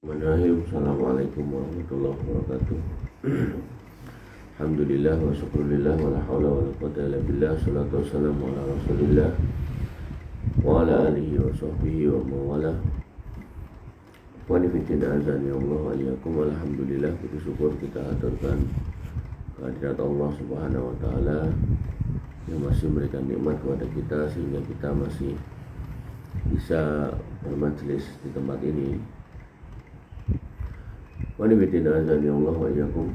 Assalamualaikum warahmatullahi wabarakatuh. Alhamdulillah wa syukurillah wa la hawla wa la quwwata illa billah. Salatu wassalamu ala rasulillah wa ala alihi wa sahbihi wa mawala. Wa nifitina azani Allah wa iyakum. Alhamdulillah, puji syukur kita aturkan kehadirat Allah subhanahu wa ta'ala yang masih memberikan nikmat kepada kita sehingga kita masih bisa bermajelis di tempat ini. Wanifidina azani Allah wa iyyakum.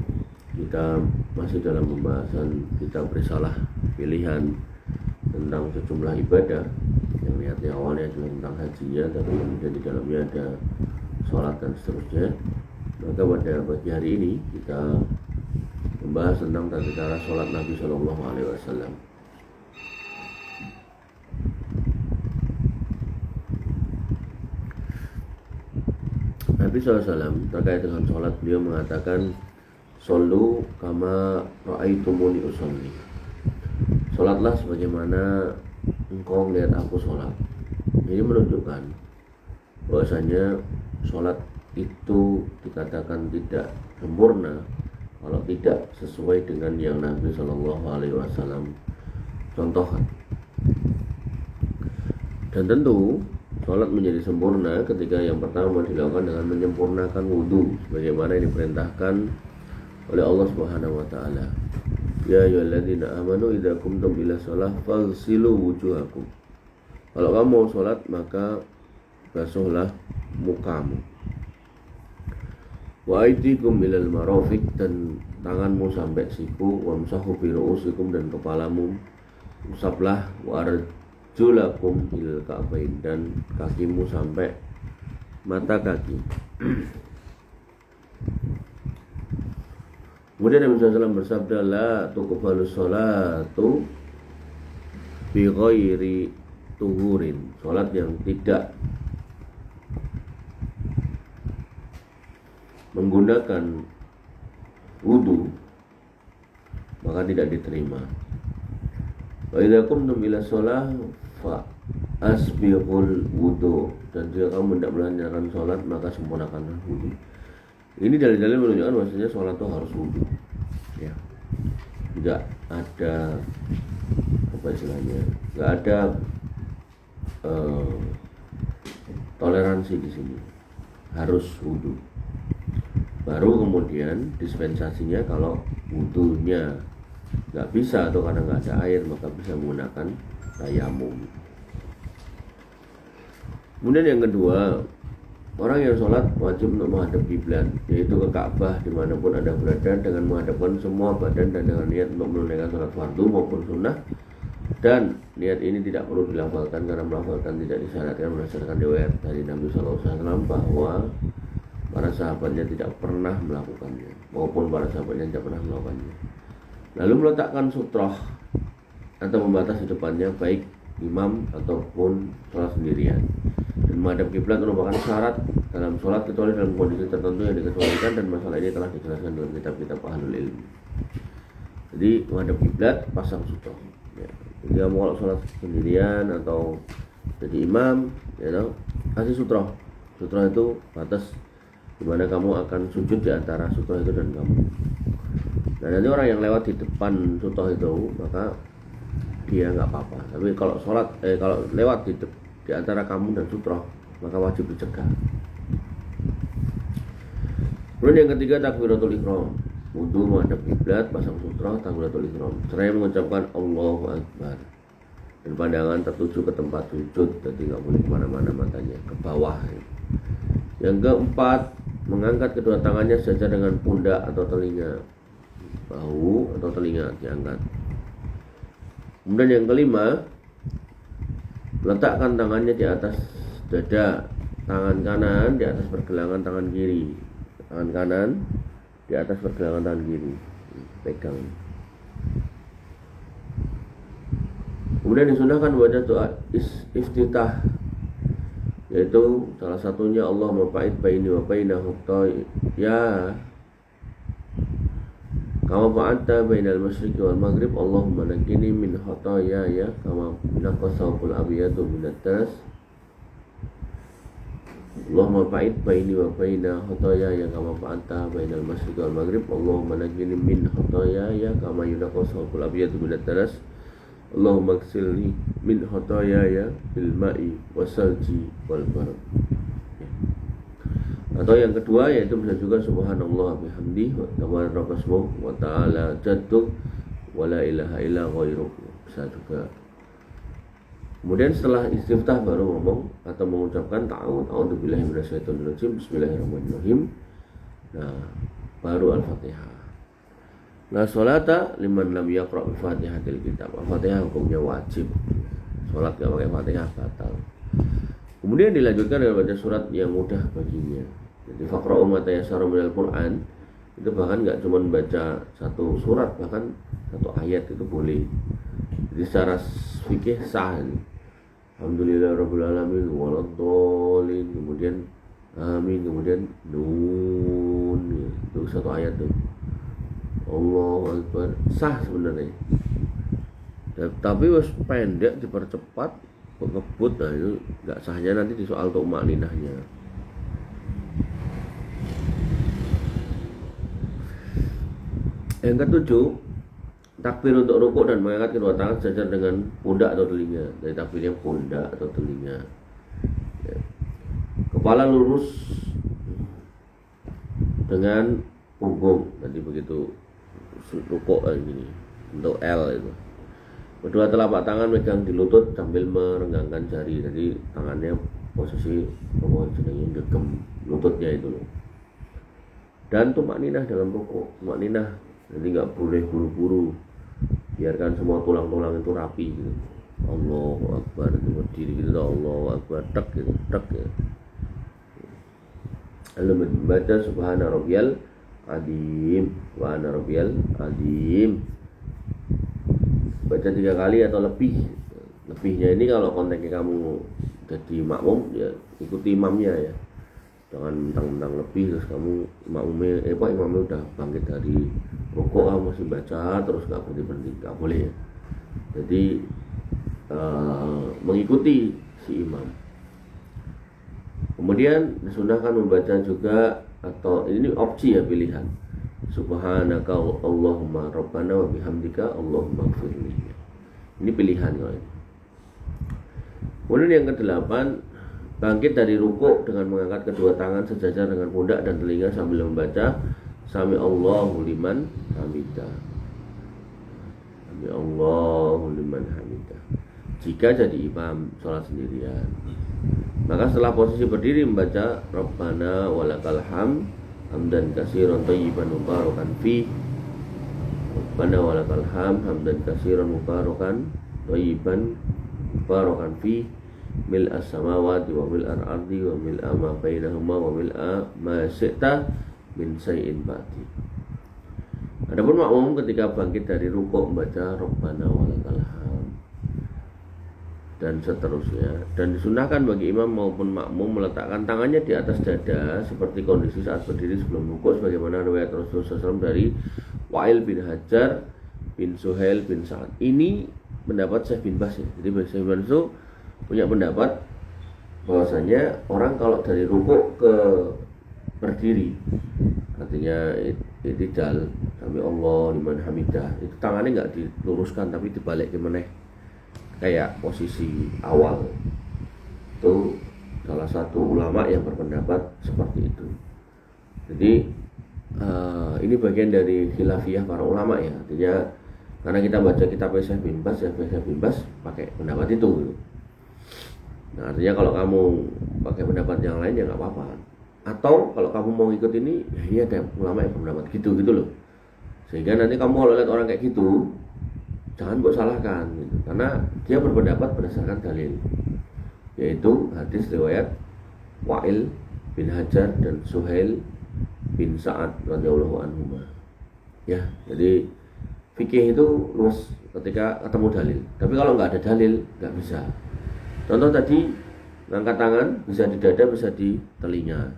Kita masih dalam pembahasan kitab risalah pilihan tentang sejumlah ibadah yang niatnya awalnya cuma tentang hajinya, tapi kemudian di dalamnya ada sholat dan seterusnya. Maka pada pagi hari ini kita membahas tentang tata cara sholat Nabi Shallallahu Alaihi Wasallam. Nabi SAW terkait dengan sholat, beliau mengatakan shollu kama ra'aitumuni usolli. Sholatlah sebagaimana engkau melihat aku sholat. Ini menunjukkan bahwasanya sholat itu dikatakan tidak sempurna kalau tidak sesuai dengan yang Nabi SAW contohkan. Dan tentu sholat menjadi sempurna ketika yang pertama dilakukan dengan menyempurnakan wudhu sebagaimana yang diperintahkan oleh Allah Subhanahu wa taala. Ya ayyuhalladzina amanu idza qumtum ila shalah faghsilu wujuhakum. Kalau kamu mau sholat maka basuhlah mukamu. Wa aydikum ilal marafiq, dan tanganmu sampai siku, wamsahu bi ru'usikum, dan kepalamu usaplah, wa julakum ilal ka'bain, dan kakimu sampai mata kaki. Kemudian Nabi SAW bersabda, la tuqbalu sholatu bi ghairi tuhurin. Sholat yang tidak menggunakan wudu maka tidak diterima. Wa idza qumtum ila shalah fa asbighul wudu, dan jika kamu hendak melaksanakan sholat maka sempurnakanlah wudu. Ini dalil-dalil menunjukkan bahwasanya sholat itu harus wudu. Ya. Tidak ada apa istilahnya? Tidak ada toleransi di sini. Harus wudu. Baru kemudian dispensasinya kalau wudunya nggak bisa atau karena nggak ada air maka bisa menggunakan tayamum. Kemudian yang kedua, orang yang sholat wajib untuk menghadap kiblat, yaitu ke Ka'bah dimanapun Anda berada, dengan menghadapkan semua badan dan dengan niat untuk menunaikan sholat fardu maupun sunnah. Dan niat ini tidak perlu dilafalkan karena melafalkan tidak disyaratkan berdasarkan riwayat dari Nabi SAW bahwa para sahabatnya tidak pernah melakukannya maupun para sahabatnya tidak pernah melakukannya. Lalu meletakkan sutroh atau membatas di depannya baik imam ataupun sholat sendirian. Dan menghadap kiblat merupakan syarat dalam sholat kecuali dalam kondisi tertentu yang dikecualikan, dan masalah ini telah dijelaskan dalam kitab-kitab ahlul ilmi. Jadi menghadap kiblat pasang sutroh. Ya. Jadi kamu kalau sholat sendirian atau jadi imam, kasih sutroh. Sutroh itu batas di mana kamu akan sujud di antara sutroh itu dan kamu. Nah, nanti orang yang lewat di depan sutroh itu maka dia nggak apa-apa. Tapi kalau kalau lewat di antara kamu dan sutroh maka wajib dicegah. Kemudian yang ketiga, takbiratul ihram. Wudu, menghadap kiblat, pasang sutroh, takbiratul ihram. Seraya mengucapkan Allahu Akbar. Dan pandangan tertuju ke tempat sujud, jadi nggak boleh kemana-mana matanya, ke bawah. Yang keempat, mengangkat kedua tangannya sejajar dengan pundak atau telinga. Bahu atau telinga diangkat. Kemudian yang kelima, letakkan tangannya di atas dada, tangan kanan di atas pergelangan tangan kiri, tangan kanan di atas pergelangan tangan kiri, pegang. Kemudian disunahkan baca doa iftitah, yaitu salah satunya Allahumma ba'id baini wa baina ya kama ba'adta bainal masyriqi wal maghrib, Allahumma naqqini min khataaya kama naqqa thawbul abyadu minad das. Allahumma ba'id baini wa baina khotoyaya kama ba'adta bainal masyriqi wal maghrib. Allahumma najjini min khotoyaya kama yunaqqa thawbul abyadu minad danas. Allahumma ighsilni min khotoyaya bil ma'i wasalji wal barad. Atau yang kedua yaitu bisa juga subhanallah bihamdi wa tabarrakasmuh wa ta'ala jadduk wa la ilaha illa ghairuh. Bisa juga. Kemudian setelah istiftah baru ngomong atau mengucapkan a'udzubillahi minasyaitonir rajim, bismillahirrahmanirrahim. Nah, baru Al-Fatihah. La sholata liman lam yaqra' bi Fatihatil kitab. Al-Fatihah hukumnya wajib. Salat enggak pakai Fatihah batal. Kemudian dilanjutkan dengan baca surat yang mudah baginya. Jadi faqra'u ma tayassara minal Qur'an. Itu bahkan enggak cuma baca satu surat, bahkan satu ayat itu boleh. Jadi secara fikih sah. Alhamdulillahirabbil alamin waladhdallin, kemudian amin, kemudian nun. Itu satu ayat tuh. Allahu Akbar. Sah sebenarnya. Tapi wis pendek dipercepat ngebut, nah itu enggak sahnya nanti di soal tumakninahnya. Yang ketujuh, takbir untuk rukuk dan mengangkat kedua tangan sejajar dengan pundak atau telinga. Dari takbirnya pundak atau telinga. Ya. Kepala lurus dengan punggung. Nanti begitu rukuk gini, untuk L itu. Kedua telapak tangan megang di lutut sambil merenggangkan jari. Jadi tangannya posisi jenenge gegem lututnya itu loh. Dan tumakninah dalam rukuk. Tumakninah, jadi nggak boleh buru-buru. Biarkan semua tulang-tulang itu rapi gitu. Allahu Akbar, itu berdiri gitu, Allahu Akbar, tek gitu, tek ya. Lalu membaca subhana rabbiyal azim wa ana rabbiyal azim. Baca 3 kali atau lebih. Lebihnya ini kalau konteksnya kamu jadi makmum ya ikuti imamnya ya. Jangan mentang-mentang lebih terus kamu imamnya udah bangkit dari rukuk kamu masih baca terus nggak berhenti, nggak boleh ya. Jadi mengikuti si imam. Kemudian disunahkan membaca juga, atau ini opsi ya, pilihan. Subhanaka Allahumma Rabbana wa bihamdika Allahumma ighfirli. Ini pilihan kalau ini. Kemudian yang ke-8, bangkit dari rukuk dengan mengangkat kedua tangan sejajar dengan pundak dan telinga sambil membaca Sami Allahu liman hamidah. Sami Allahu liman hamidah. Jika jadi imam sholat sendirian, maka setelah posisi berdiri membaca Rabbana walakal hamd hamdan katsiran thayyiban mubarakan fi. Rabbana walakal hamd hamdan katsiran mubarakan thayyiban mubarakan fi mil as-samawati wa mil al-ardi wa mil ma bainahuma wa mil ma syi'ta min syai'in ba'di. Adapun makmum ketika bangkit dari rukuk membaca Rabbana walakal hamd dan seterusnya. Dan disunahkan bagi imam maupun makmum meletakkan tangannya di atas dada seperti kondisi saat berdiri sebelum rukuk, sebagaimana riwayat Rasulullah SAW dari Wa'il bin Hajar bin Suhail bin Sa'ad. Ini pendapat Syekh bin Bas ya. Jadi Syekh bin Bas itu punya pendapat bahwasanya orang kalau dari rukuk ke berdiri, artinya i'tidal sampai Allah liman hamidah, itu tangannya nggak diluruskan tapi dibalik gimana kayak posisi awal. Itu salah satu ulama yang berpendapat seperti itu. Jadi ini bagian dari khilafiyah para ulama ya. Artinya karena kita baca kitab Syekh bin Bas, ya Syekh bin Bas pakai pendapat itu gitu. Nah, artinya kalau kamu pakai pendapat yang lain ya nggak apa-apa. Atau kalau kamu mau ikut ini, ya ini ada ulama yang berpendapat gitu loh. Sehingga nanti kamu kalau lihat orang kayak gitu, jangan buat salahkan gitu. Karena dia berpendapat berdasarkan dalil, yaitu hadis riwayat Wa'il bin Hajar dan Suhail bin Sa'ad radhiyallahu anhuma. Ya, jadi fikih itu luas ketika ketemu dalil. Tapi kalau nggak ada dalil, nggak bisa. Contoh tadi, ngangkat tangan bisa di dada, bisa di telinga.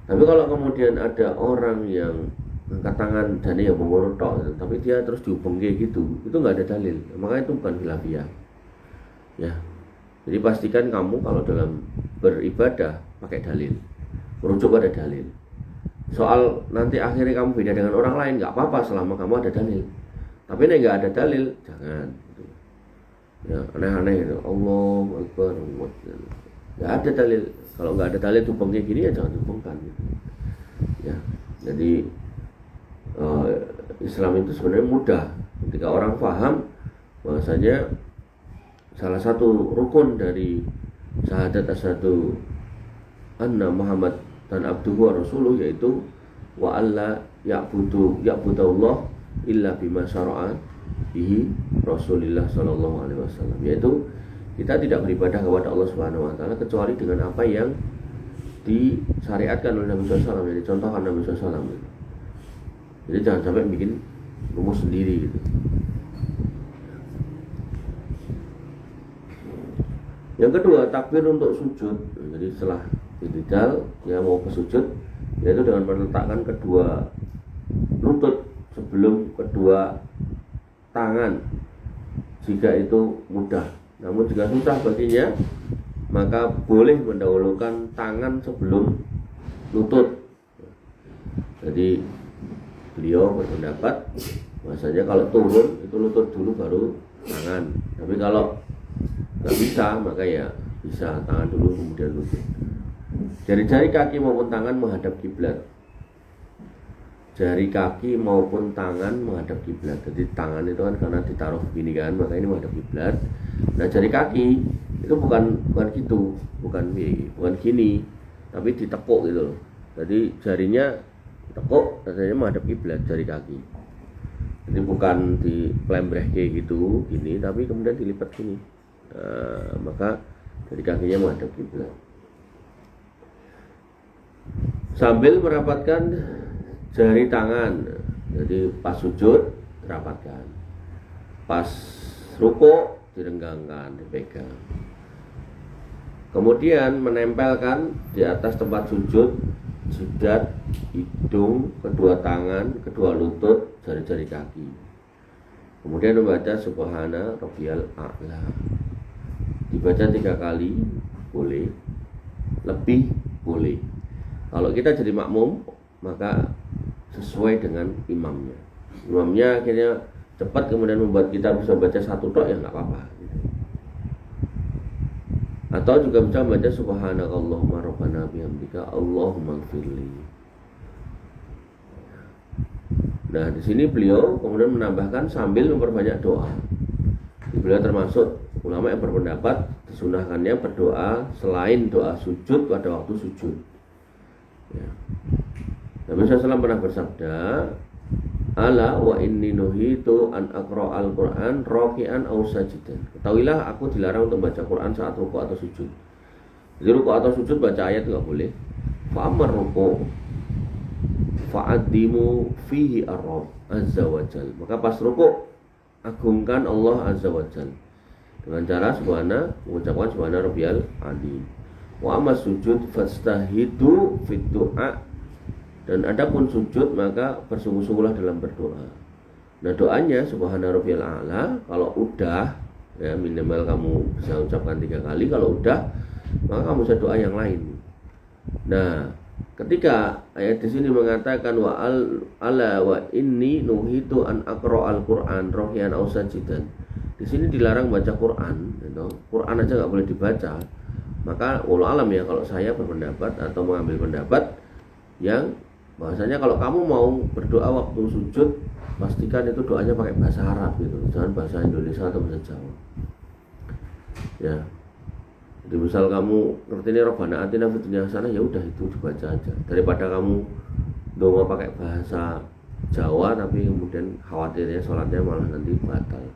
Tapi kalau kemudian ada orang yang angkat tangan dan dia mengurut tok, tapi dia terus dihubung kayak gitu, itu nggak ada dalil. Makanya itu bukan khilafiyah. Ya, jadi pastikan kamu kalau dalam beribadah pakai dalil, merujuk pada dalil. Soal nanti akhirnya kamu beda dengan orang lain nggak apa-apa selama kamu ada dalil. Tapi nih nggak ada dalil jangan. Gitu. Ya aneh-aneh itu. Allahu Akbar. Nggak ada dalil. Kalau nggak ada dalil tumpeng kayak gini ya jangan tumpengkan. Gitu. Ya jadi Islam itu sebenarnya mudah. Ketika orang paham bahwasanya salah satu rukun dari syahadat asyhadu anna Muhammad dan abduhu wa rasuluh yaitu wa alla ya'budallah illa bima syara'a bihi Rasulullah sallallahu alaihi wasallam, yaitu kita tidak beribadah kepada Allah Subhanahu wa taala kecuali dengan apa yang disyariatkan oleh Nabi sallallahu alaihi wasallam, yang dicontohkan Nabi sallallahu alaihi wasallam. Jadi jangan sampai bikin rumus sendiri gitu. Yang kedua, takbir untuk sujud. Jadi setelah i'tidal ya mau ke sujud, yaitu dengan meletakkan kedua lutut sebelum kedua tangan jika itu mudah. Namun jika susah baginya, maka boleh mendahulukan tangan sebelum lutut. Jadi beliau berpendapat bahwasanya kalau turun itu lutut dulu baru tangan. Tapi kalau nggak bisa maka ya bisa tangan dulu kemudian lutut. Jari-jari kaki maupun tangan menghadap kiblat. Jari kaki maupun tangan menghadap kiblat. Jadi tangan itu kan karena ditaruh begini kan, maka ini menghadap kiblat. Nah jari kaki itu bukan gitu, bukan gini, tapi ditepuk gitu loh. Jadi jarinya tepuk, rasanya menghadap kiblat jari kaki. Jadi bukan di pelembreh kayak gitu, gini, tapi kemudian dilipat gini. Maka jari kakinya menghadap kiblat. Sambil merapatkan jari tangan. Jadi pas sujud rapatkan, pas rukuk direnggangkan, dipegang. Kemudian menempelkan di atas tempat sujud jidat, hidung, kedua tangan, kedua lutut, jari-jari kaki. Kemudian membaca Subhana Rabbiyal A'la. Dibaca 3 kali boleh, lebih boleh. Kalau kita jadi makmum maka sesuai dengan imamnya. Imamnya akhirnya cepat kemudian membuat kita bisa baca 1 tok ya nggak apa-apa. Atau juga bisa membaca Subhanakallahumma rabbana bihamdika Allahumma ighfirli. Nah, di sini beliau kemudian menambahkan sambil memperbanyak doa. Beliau termasuk ulama yang berpendapat disunahkannya berdoa selain doa sujud pada waktu sujud. Ya. Nabi SAW pernah bersabda, ala wa inni nuhitu an aqra al-Quran raki'an aw sajidan. Ketahuilah aku dilarang untuk baca Quran saat rukuk atau sujud. Jadi rukuk atau sujud baca ayat enggak boleh. Fa amar rukuk fa'addimu fihi ar-rabb azza wa jal. Maka pas rukuk agungkan Allah azza wa jal dengan cara mengucapkan subhana rabbiyal azim. Wa amma sujud fastahidu fit du'a. Dan adapun sujud maka bersungguh-sungguhlah dalam berdoa. Nah doanya subhana rabbiyal a'la kalau udah ya minimal kamu bisa ucapkan 3 kali. Kalau udah maka kamu bisa doa yang lain. Nah ketika ayat di sini mengatakan ala wa inni nuhitu an aqra al-Quran rohyan aw sajidan. Di sini dilarang baca Quran, gitu. Quran aja nggak boleh dibaca. Maka wallahu alam ya kalau saya berpendapat atau mengambil pendapat yang bahwasanya kalau kamu mau berdoa waktu sujud pastikan itu doanya pakai bahasa Arab gitu, jangan bahasa Indonesia atau bahasa Jawa. Ya. Jadi misal kamu ngerti ini Rabbana atina fid dunya hasanah, ya udah itu dibaca aja. Daripada kamu doa pakai bahasa Jawa tapi kemudian khawatirnya sholatnya malah nanti batal.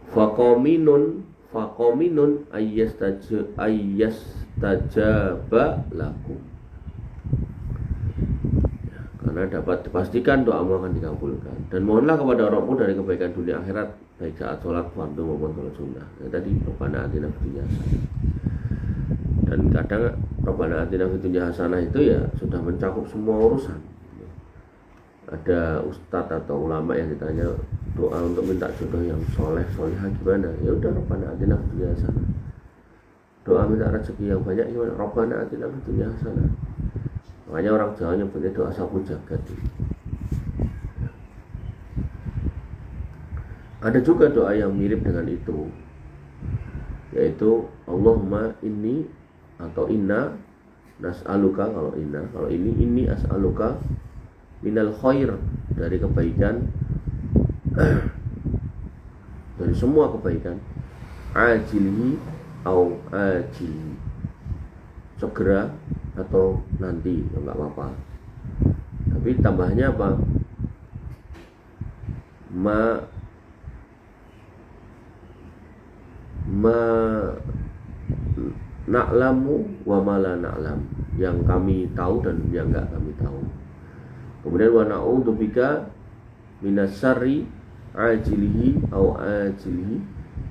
Faqominun ayyastajaba lakum. Karena dapat dipastikan doamu akan dikabulkan. Dan mohonlah kepada Rabbmu dari kebaikan dunia akhirat, baik saat sholat fardu maupun sholat sunnah. Tadi Rabbana atina fid dunya hasanah. Dan kadang Rabbana atina fid dunya hasanah itu ya sudah mencakup semua urusan. Ada ustadz atau ulama yang ditanya doa untuk minta jodoh yang soleh solehah gimana? Ya udah Rabbana atina fid dunya hasanah. doa minta rezeki yang banyak gimana? Rabbana atina fid dunya hasanah. Makanya orang Jawa nyebutnya doa sapu jagat. Ada juga doa yang mirip dengan itu, yaitu Allahumma inni atau inna nas'aluka, kalau ini as'aluka minal khair, dari kebaikan, dari semua kebaikan, ajilihi au ajilihi, segera atau nanti, enggak apa-apa. Tapi tambahnya apa? Ma na'lamu wa ma la na'lam, yang kami tahu dan yang enggak kami tahu. Kemudian wa na'udzubika minas syarri ajilihi au ajilihi,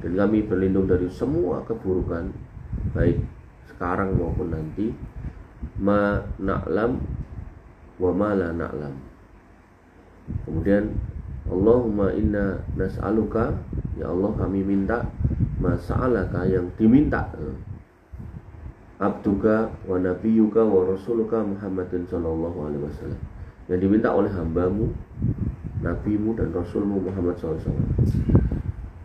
dan kami berlindung dari semua keburukan baik sekarang maupun nanti. Ma na'lam wa ma la na'lam. Kemudian Allahumma inna nas'aluka, ya Allah kami minta, mas'alaka, yang diminta, abduka wa nabiyuka wa rasuluka Muhammadin sallallahu alaihi wasallam, yang diminta oleh hambamu, nabimu dan rasulmu Muhammad sallallahu alaihi wasallam.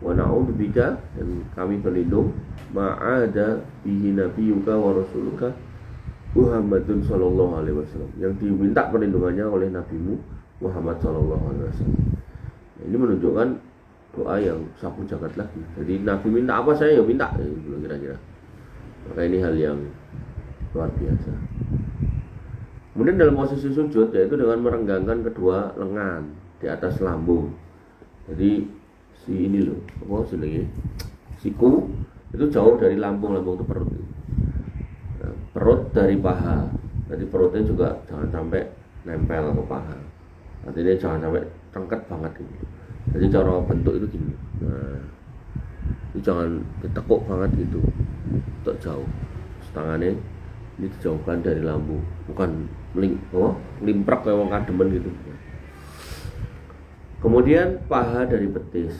Wa na'udzubika, dan kami berlindung, ma'ada bihi nabiyuka wa rasuluka Muhammadun sallallahu alaihi wasallam, yang diminta perlindungannya oleh nabimu Muhammad sallallahu alaihi wasallam. Ini menunjukkan doa yang sapu jagat lagi. Jadi Nabi minta apa saya ya minta, kira-kira. Maka ini hal yang luar biasa. Kemudian dalam posisi sujud, yaitu dengan merenggangkan kedua lengan di atas lambung. Jadi si ini loh, apa jenenge? Siku itu jauh dari lambung itu perut. Nah, perut dari paha. Jadi perutnya juga jangan sampai nempel ke paha. Artinya jangan sampai rengket banget gitu. Jadi cara bentuk itu gini. Nah, itu jangan ditekuk banget gitu, tak jauh. Tangannya ini dijauhkan dari lambung, bukan limprak kayak wong kademen gitu. Kemudian paha dari betis,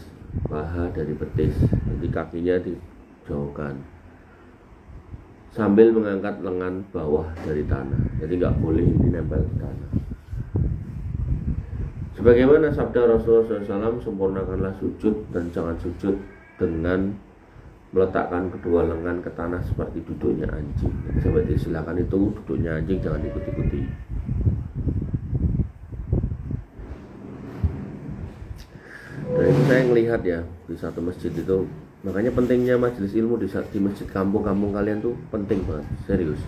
nanti kakinya dijauhkan sambil mengangkat lengan bawah dari tanah. Jadi nggak boleh ini nempel di tanah. Sebagaimana sabda Rasulullah SAW, sempurnakanlah sujud dan jangan sujud dengan meletakkan kedua lengan ke tanah seperti duduknya anjing. Seperti silakan itu duduknya anjing, jangan ikut-ikuti. Dan itu saya ngelihat ya di satu masjid itu, makanya pentingnya majelis ilmu di masjid kampung-kampung kalian tuh penting banget, serius.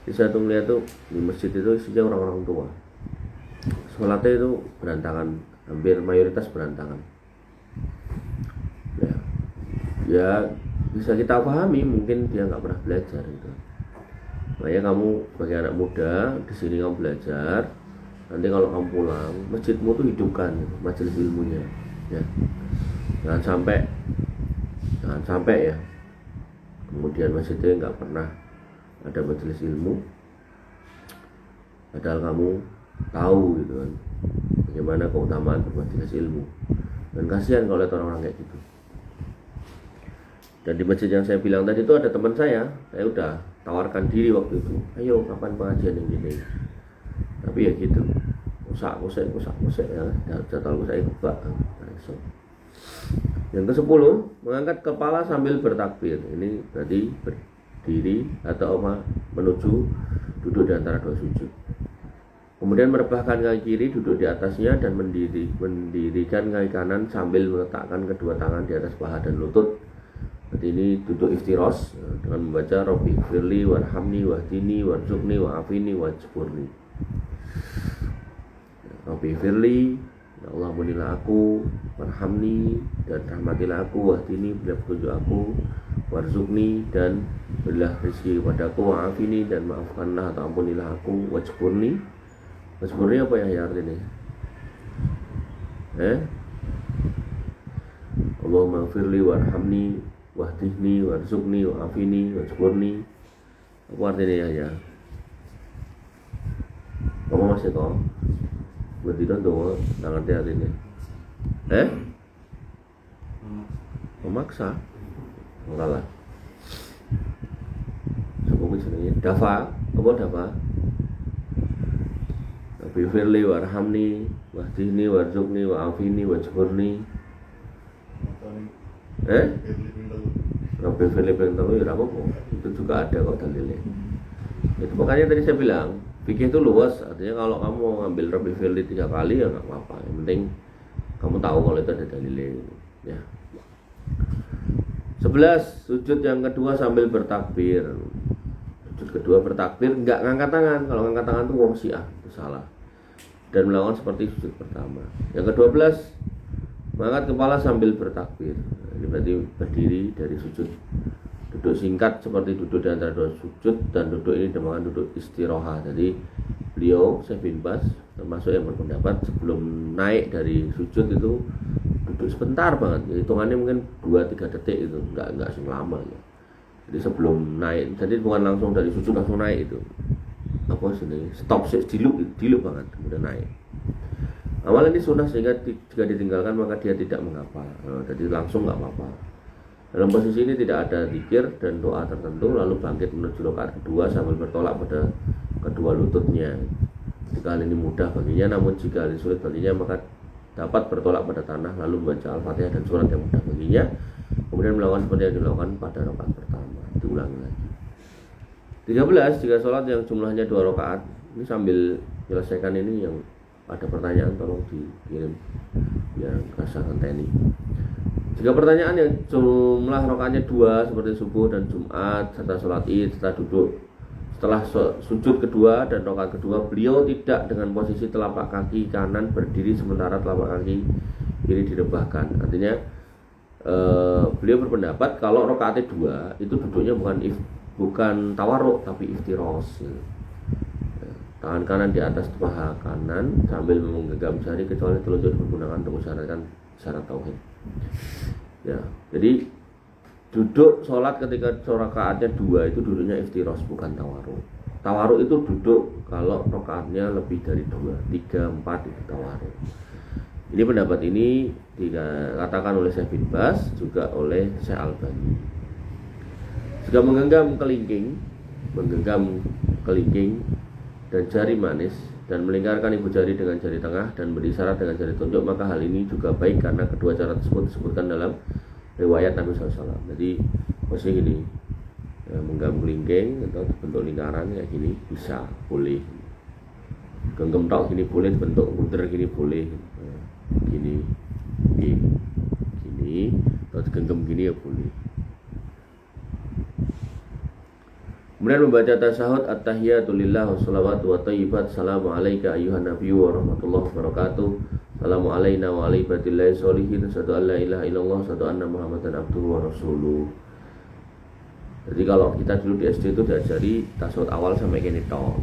Di saya tuh ngelihat tuh di masjid itu isinya orang-orang tua. Sholatnya itu berantakan, hampir mayoritas berantakan. Ya bisa kita pahami, mungkin dia nggak pernah belajar gitu. Makanya kamu sebagai anak muda di sini kamu belajar, nanti kalau kamu pulang masjidmu tuh hidupkan majelis ilmunya, ya. Jangan sampai ya. Kemudian masjidnya nggak pernah ada majelis ilmu, padahal kamu tahu gitu kan bagaimana keutamaan bermajelis ilmu. Dan kasihan kalau lihat orang-orang kayak gitu. Dan di masjid yang saya bilang tadi itu ada teman saya udah tawarkan diri waktu itu, ayo kapan pengajian yang gini. Tapi ya gitu, usah ya, jadwal saya kebak. Yang ke-10, mengangkat kepala sambil bertakbir. Ini berarti berdiri atau menuju duduk di antara dua sujud. Kemudian merebahkan kaki kiri, duduk di atasnya, dan mendirikan kaki kanan sambil meletakkan kedua tangan di atas paha dan lutut. Jadi ini duduk iftiros dengan membaca Rabbi firli warhamni wahdini warzuqni wa'afini wajburni. Rabbi firli, ya Allah ampunilah aku, warhamni, dan rahmatilah aku, wahdini, berilah petunjuk aku, warzuqni, dan berilah rezeki kepadaku, wa'afini, dan maafkanlah atau ampunilah aku, wajburni. Wajburni apa ya artinya? Allahumma firli warhamni wahdihni warzuqni wa'afini wajburni. Apa artinya ya? Kamu masih tahu? Berarti kan doa nggak ngerti artinya. Memaksa? Enggak lah. jenenge dafa, apa dafa? Rabbi firli warhamni wahdini warzuqni wa'afini wajburni. Rabbi firli ping 3 ya apa-apa. Itu juga ada kok dalilnya. Itu makanya tadi saya bilang, fikih itu luas, artinya kalau kamu ngambil Rabbi firli 3 kali ya enggak apa-apa. Yang penting kamu tahu kalau itu ada dalilnya ya. 11. Sujud yang kedua sambil bertakbir. Sujud kedua bertakbir enggak ngangkat tangan. Kalau ngangkat tangan itu wong Syiah, itu salah. Dan melakukan seperti sujud pertama. Yang ke-12, mengangkat kepala sambil bertakbir. Ini berarti berdiri dari sujud. Duduk singkat seperti duduk di antara dua sujud, dan duduk ini dinamakan duduk istirahat. Jadi beliau, Syekh bin Baz, termasuk yang berpendapat sebelum naik dari sujud itu duduk sebentar banget. Hitungannya mungkin 2-3 detik itu, enggak lama ya. Jadi sebelum naik, jadi bukan langsung dari sujud langsung naik itu. Apa sini? Stop diluk banget kemudian naik. Amalan ini sunnah sehingga jika ditinggalkan maka dia tidak menghafal. Jadi langsung enggak apa-apa. Dalam posisi ini tidak ada zikir dan doa tertentu, lalu bangkit menuju rakaat kedua sambil bertolak pada kedua lututnya. Jika hal ini mudah baginya, namun jika hal ini sulit baginya maka dapat bertolak pada tanah lalu membaca Al-Fatihah dan surat yang mudah baginya, kemudian melakukan seperti yang dilakukan pada rakaat pertama. Diulangi lagi. 13. Jika sholat yang jumlahnya 2 rakaat, ini sambil menyelesaikan ini yang ada pertanyaan tolong dikirim biar rasakan TNI. Jika pertanyaan yang jumlah rakaatnya 2 seperti subuh dan Jumat serta sholat Id serta duduk setelah sujud kedua dan rakaat kedua, beliau tidak dengan posisi telapak kaki kanan berdiri sementara telapak kaki kiri direbahkan. Artinya beliau berpendapat kalau rakaatnya 2 itu duduknya bukan tawarruk tapi iftiros. Tangan kanan di atas paha kanan sambil menggenggam jari kecuali telunjuk digunakan untuk mensyaratkan syarat tauhid. Ya, jadi duduk sholat ketika rakaatnya 2 itu duduknya iftiros bukan tawarruk. Tawarruk itu duduk kalau rakaatnya lebih dari 2, 3, 4 itu tawarruk. Ini pendapat ini dikatakan oleh Syekh bin Baz juga oleh Syekh Albani. Jika menggenggam kelingking dan jari manis dan melingkarkan ibu jari dengan jari tengah dan berisyarat dengan jari tunjuk, maka hal ini juga baik karena kedua cara tersebut disebutkan dalam riwayat Nabi SAW. Jadi posisi gini, menggenggam kelingking atau bentuk lingkaran kayak gini bisa, boleh. Genggam tok gini boleh, bentuk bunder gini boleh. Gini, atau genggam gini ya boleh. Kemudian membaca tasyahud at-tahiyatu lillah wa shalawatu wa thayyibat. Assalamu alayka ayyuhan nabiyyu wa rahmatullahi wa barakatuh. Assalamu alayna wa ala ibadillahi sholihin. Asyhadu an la ilaha illallah, asyhadu anna Muhammadan abduhu wa rasuluh. Jadi kalau kita dulu di SD itu diajari tasyahud awal sampai gini tok.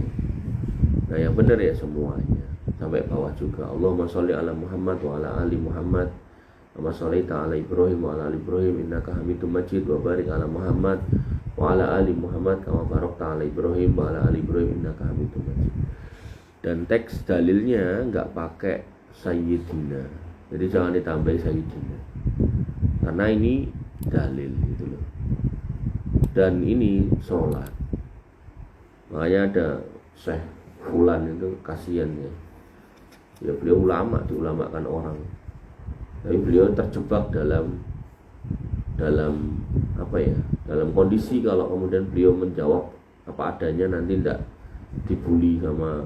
Nah, yang benar ya semuanya sampai bawah juga. Allahumma sholli ala Muhammad wa ala ali Muhammad. Wa shallaita ala Ibrahim wa ala ali Ibrahim innaka Hamidum Majid wa barik ala Muhammad wa ala ali Muhammad kama barakta ala Ibrahim wa ala ali Ibrahim innaka Hamidum Majid. Dan teks dalilnya enggak pakai sayyidina. Jadi jangan ditambahi sayyidina. Karena ini dalil gitu loh. Dan ini sholat. Makanya ada Syekh Fulan itu kasihan ya. Ya beliau ulama, diulamakan orang. Tapi beliau terjebak dalam apa ya? Dalam kondisi kalau kemudian beliau menjawab apa adanya nanti tidak dibully sama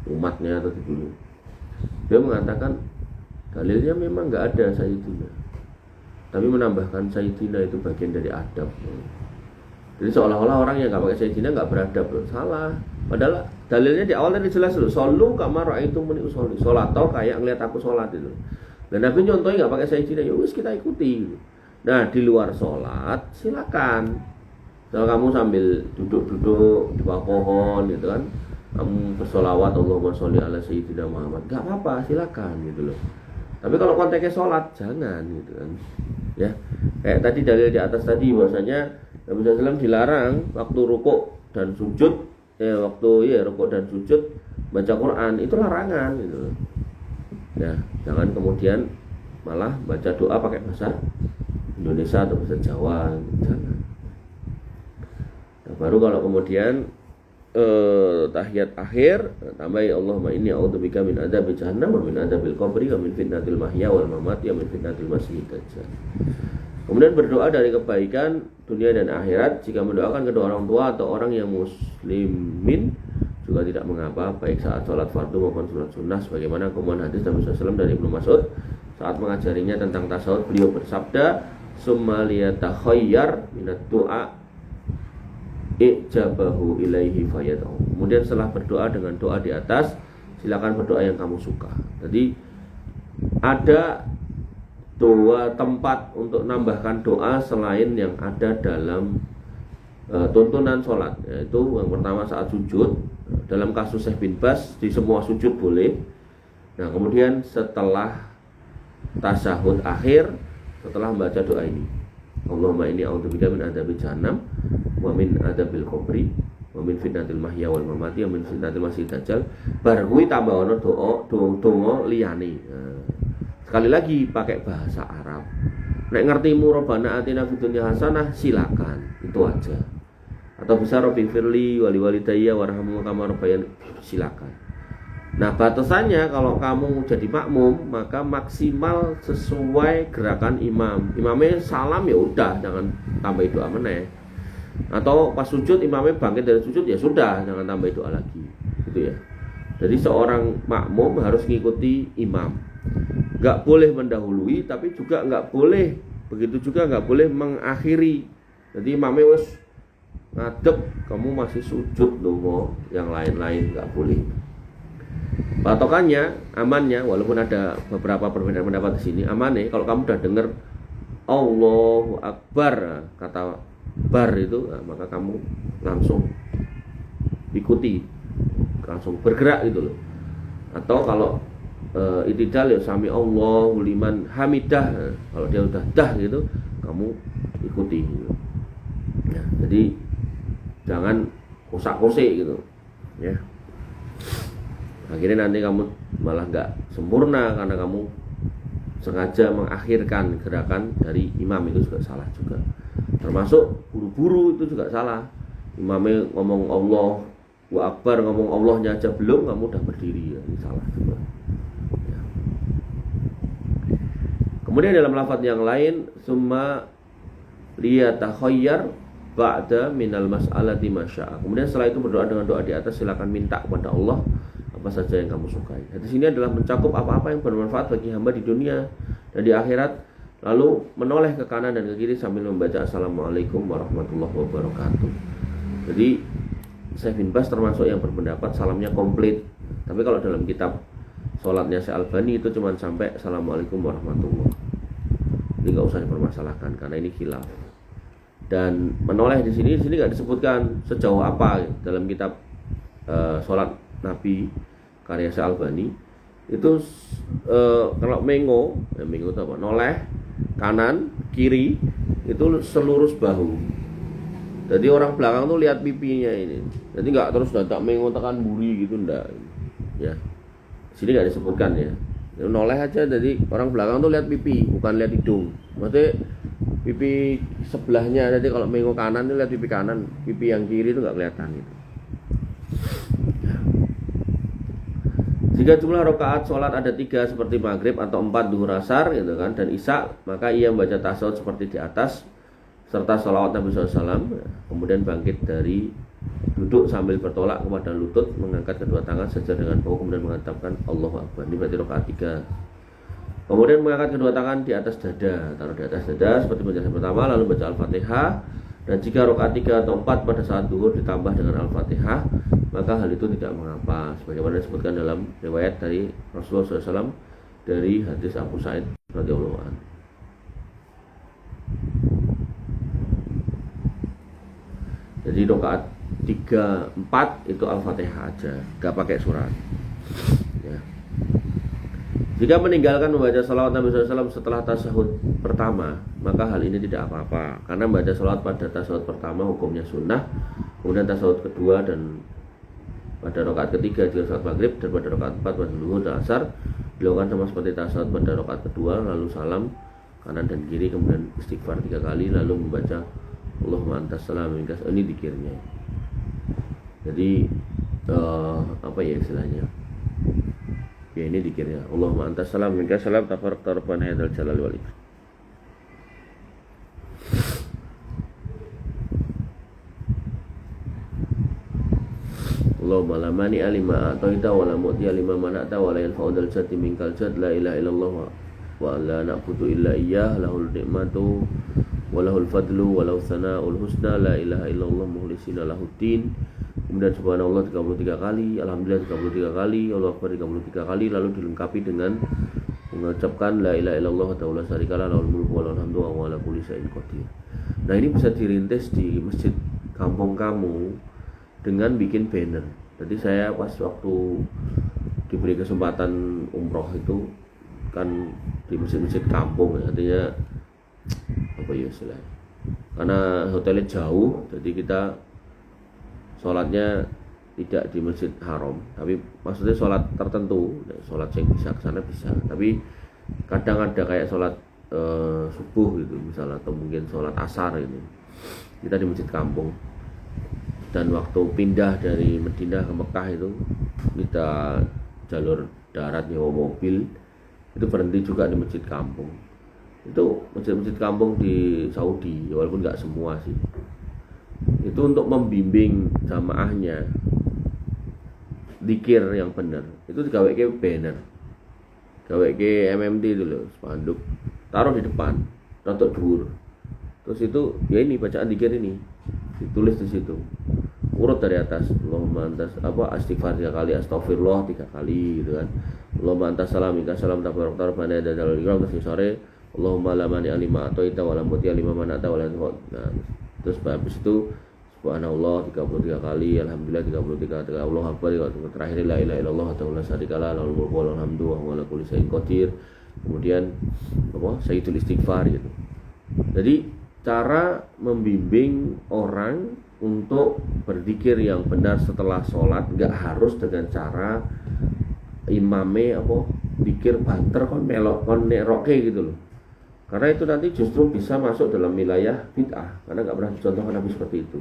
umatnya atau dibully. Dia mengatakan dalilnya memang nggak ada sayyidina, tapi menambahkan sayyidina itu bagian dari adab. Jadi seolah-olah orang yang nggak pakai sayyidina nggak beradab. Salah. Padahal dalilnya di awal tadi jelas loh. Shollu kama ra'aitumuni usolli. Sholat tau kayak ngeliat aku sholat itu. Dan Nabi contohnya nggak pakai sayyidina, ya wis kita ikuti. Nah di luar sholat silakan. Kalau kamu sambil duduk-duduk di bawah pohon gitu kan, kamu bersolawat Allahumma sholli ala sayyidina Muhammad, nggak apa-apa, silakan gitu loh. Tapi kalau konteksnya sholat jangan gitu kan. Ya kayak tadi dalil di atas tadi bahwasanya Nabi SAW dilarang waktu rukuk dan sujud, rukuk dan sujud baca Quran, itu larangan gitu loh. Ya, jangan kemudian malah baca doa pakai bahasa Indonesia atau bahasa Jawa, jangan. Baru kalau kemudian tahiyat akhir tambahi Allahumma inni a'udzubika min adzabil jahannam wa min adzabil qabri wa min fitnatil mahya wal mamati wa min fitnatil masiihid dajjal. Kemudian berdoa dari kebaikan dunia dan akhirat. Jika mendoakan kedua orang tua atau orang yang muslimin juga tidak mengapa, baik saat sholat fardu maupun sholat sunnah, sebagaimana keumuman hadis Nabi SAW dari Ibnu Mas'ud saat mengajarinya tentang tasawuf. Beliau bersabda, summa liyatakhayyar minad du'a ijabahu ilaihi fayadahu. Kemudian setelah berdoa dengan doa di atas, silakan berdoa yang kamu suka. Jadi ada dua tempat untuk nambahkan doa selain yang ada dalam tuntunan sholat, yaitu yang pertama saat sujud. Dalam kasus Syekh bin Bas di semua sujud boleh. Nah kemudian setelah tasyahud akhir, setelah membaca doa ini, Allahumma inni a'udzubika min adzabil jahannam wa min adzabil qabri wa min fitnatil mahya wal mamati wa min fitnatil masiihid dajjal. Bar kuwi tambahono donga liyane. Sekali lagi pakai bahasa Arab. Nek ngertimu Rabbana atina fid dunya hasanah silakan, itu aja. Atau bisa Rabbi firli wali walidayya warhamhum kama rabbayani, silakan. Nah batasannya kalau kamu jadi makmum maka maksimal sesuai gerakan imam. Imamnya salam ya udah, jangan tambah doa meneh. Atau pas sujud imamnya bangkit dari sujud ya sudah, jangan tambah doa lagi. Gitu ya. Jadi seorang makmum harus mengikuti imam. Enggak boleh mendahului, tapi juga enggak boleh, begitu juga enggak boleh mengakhiri. Jadi imamnya wis ngadep, kamu masih sujud loh, yang lain-lain enggak boleh. Patokannya, amannya, walaupun ada beberapa perbedaan pendapat di sini, amannya kalau kamu udah dengar Allahu Akbar, kata bar itu, nah, maka kamu langsung ikuti, langsung bergerak gitu loh. Atau kalau itidal ya sami Allahu liman hamidah, nah, kalau dia udah dah gitu, kamu ikuti gitu. Ya, jadi jangan kosak-kosik gitu, ya. Akhirnya nanti kamu malah nggak sempurna karena kamu sengaja mengakhirkan gerakan dari imam, itu juga salah juga. Termasuk buru-buru itu juga salah. Imamnya ngomong Allahu Akbar, ngomong Allahnya aja belum, kamu udah berdiri, ya, ini salah juga. Ya. Kemudian dalam lafaz yang lain, summa liyatakhayyar ba'da minal mas'alati masya'a. Kemudian setelah itu berdoa dengan doa di atas, silakan minta kepada Allah apa saja yang kamu sukai. Hadis ini adalah mencakup apa-apa yang bermanfaat bagi hamba di dunia dan di akhirat, lalu menoleh ke kanan dan ke kiri sambil membaca Assalamualaikum warahmatullahi wabarakatuh. Jadi Syekh bin Bas termasuk yang berpendapat salamnya komplit. Tapi kalau dalam kitab sholatnya Syekh Albani itu cuma sampai Assalamualaikum warahmatullahi. Ini nggak usah dipermasalahkan karena ini khilaf. Dan menoleh di sini nggak disebutkan sejauh apa dalam kitab sholat Nabi karya Syekh Albani itu kalau mengo itu apa? Noleh kanan kiri itu selurus bahu. Jadi orang belakang tuh lihat pipinya ini. Jadi nggak terus dadak mengo tekan buri gitu, ndak. Ya. Sini nggak disebutkan ya. Noleh aja, jadi orang belakang tuh lihat pipi, bukan lihat hidung. Maksudnya pipi sebelahnya, jadi kalau mengo kanan tuh lihat pipi kanan, pipi yang kiri itu nggak kelihatan gitu. Jika jumlah rakaat sholat ada 3 seperti maghrib atau 4 duhur asar gitu kan, dan isya, maka ia membaca tasawuf seperti di atas serta sholawat Nabi SAW. Kemudian bangkit dari duduk sambil bertolak kepada lutut, mengangkat kedua tangan sejajar dengan bahu, kemudian mengatakan Allahu Akbar. Ini berarti rakaat 3. Kemudian mengangkat kedua tangan di atas dada, taruh di atas dada seperti penjelasan pertama, lalu baca Al-Fatihah. Dan jika rakaat 3 atau 4 pada saat duhur ditambah dengan Al-Fatihah, maka hal itu tidak mengapa, sebagaimana disebutkan dalam riwayat dari Rasulullah SAW dari hadis Abu Sa'id radhiyallahu anhu. Jadi rakaat 3, 4 itu Al-Fatihah aja, gak pakai surat. Ya. Jika meninggalkan membaca salawat Nabi SAW setelah tasyahud pertama, maka hal ini tidak apa-apa, karena membaca salawat pada tasyahud pertama hukumnya sunnah, kemudian tasyahud kedua dan pada rakaat ketiga jika salat maghrib, dan pada rakaat 4 pada zuhur dan asar dilakukan sama seperti tasyahud pada rakaat kedua, lalu salam kanan dan kiri, kemudian istighfar 3 kali, lalu membaca Allahumma antas salam minkas, ini zikirnya. Jadi apa ya istilahnya? Ya ini zikirnya. Allahumma antas salam minkas salam tabarakta rabbana ya dzal jalali wal ikram. Allahumma la mani alima ataita wa la mu'ti alima mana'ta wa la yanfa'u dzal jaddi minkal jadd la ilaha illallah wa la na'budu illa iyyah lahul ni'matu wa lahul fadlu wa lahu tsana'ul husna la ilaha illallah mukhlisina lahuddin. Kemudian subhanallah 33 kali, alhamdulillah 33 kali, Allahu akbar 33 kali, lalu dilengkapi dengan mengucapkan la ilaha illallah wa la syarikalah lahul mulku wa lahul hamdu wa huwa ala kulli syai'in qadir. Nah, ini bisa dirintis di masjid kampung kamu dengan bikin banner. Jadi saya pas waktu diberi kesempatan umroh itu kan di masjid-masjid kampung, artinya apa ya istilahnya, karena hotelnya jauh, jadi kita sholatnya tidak di masjid haram, tapi maksudnya sholat tertentu, sholat yang bisa ke sana bisa, tapi kadang ada kayak sholat subuh gitu misalnya, atau mungkin sholat asar gitu, kita di masjid kampung. Dan waktu pindah dari Madinah ke Mekah itu kita jalur darat nyewa mobil, itu berhenti juga di masjid kampung. Itu masjid-masjid kampung di Saudi, walaupun nggak semua sih, itu untuk membimbing jamaahnya zikir yang benar. Itu digawe ke banner, gawe ke MMT itu loh, spanduk, taruh di depan, rotok dhuwur. Terus itu ya ini bacaan zikir ini ditulis di situ, urut dari atas, Allahumma antas istighfar 3 kali, astagfirullah 3 kali gitu kan, Allahumma antas salam minkas salam tabarak rabbana ya dzal ikram. Terus sore Allahumma la mani alima ataita wa la mu'ti alima mana'ta wa la yanfa'u. Nah, terus habis itu subhanallah 33 kali, alhamdulillah 33 kali, Allahu akbar, terakhir la ilaha illallah wa la syarikalah lahul mulku wa lahul hamdu wa huwa ala kulli syai'in qadir. Kemudian sayyidul istighfar gitu. Jadi cara membimbing orang untuk berzikir yang benar setelah sholat, nggak harus dengan cara imame zikir banter kon melok kon neroke gitu loh, karena itu nanti justru bisa masuk dalam wilayah bid'ah, karena nggak pernah dicontohkan Nabi seperti itu.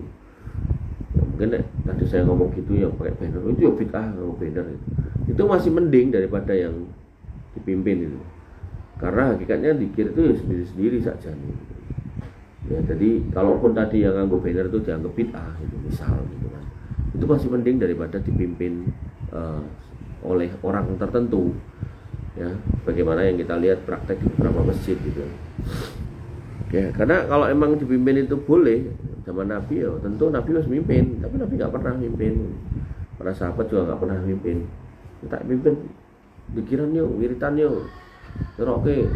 Ya, mungkin tadi saya ngomong gitu yang pakai banner itu ya bid'ah, ngomong banner itu masih mending daripada yang dipimpin itu, karena hakikatnya zikir itu ya sendiri-sendiri saja nih. Ya, jadi kalaupun tadi yang nganggo banner itu dianggap bid'ah gitu misal gitu kan, itu masih mending daripada dipimpin oleh orang tertentu ya, bagaimana yang kita lihat praktek di beberapa masjid gitu ya. Karena kalau emang dipimpin itu boleh zaman Nabi ya, tentu Nabi harus mimpin, tapi Nabi nggak pernah mimpin, para sahabat juga nggak pernah mimpin. Kita pimpin pikiran yuk, wiritan yuk, teroke.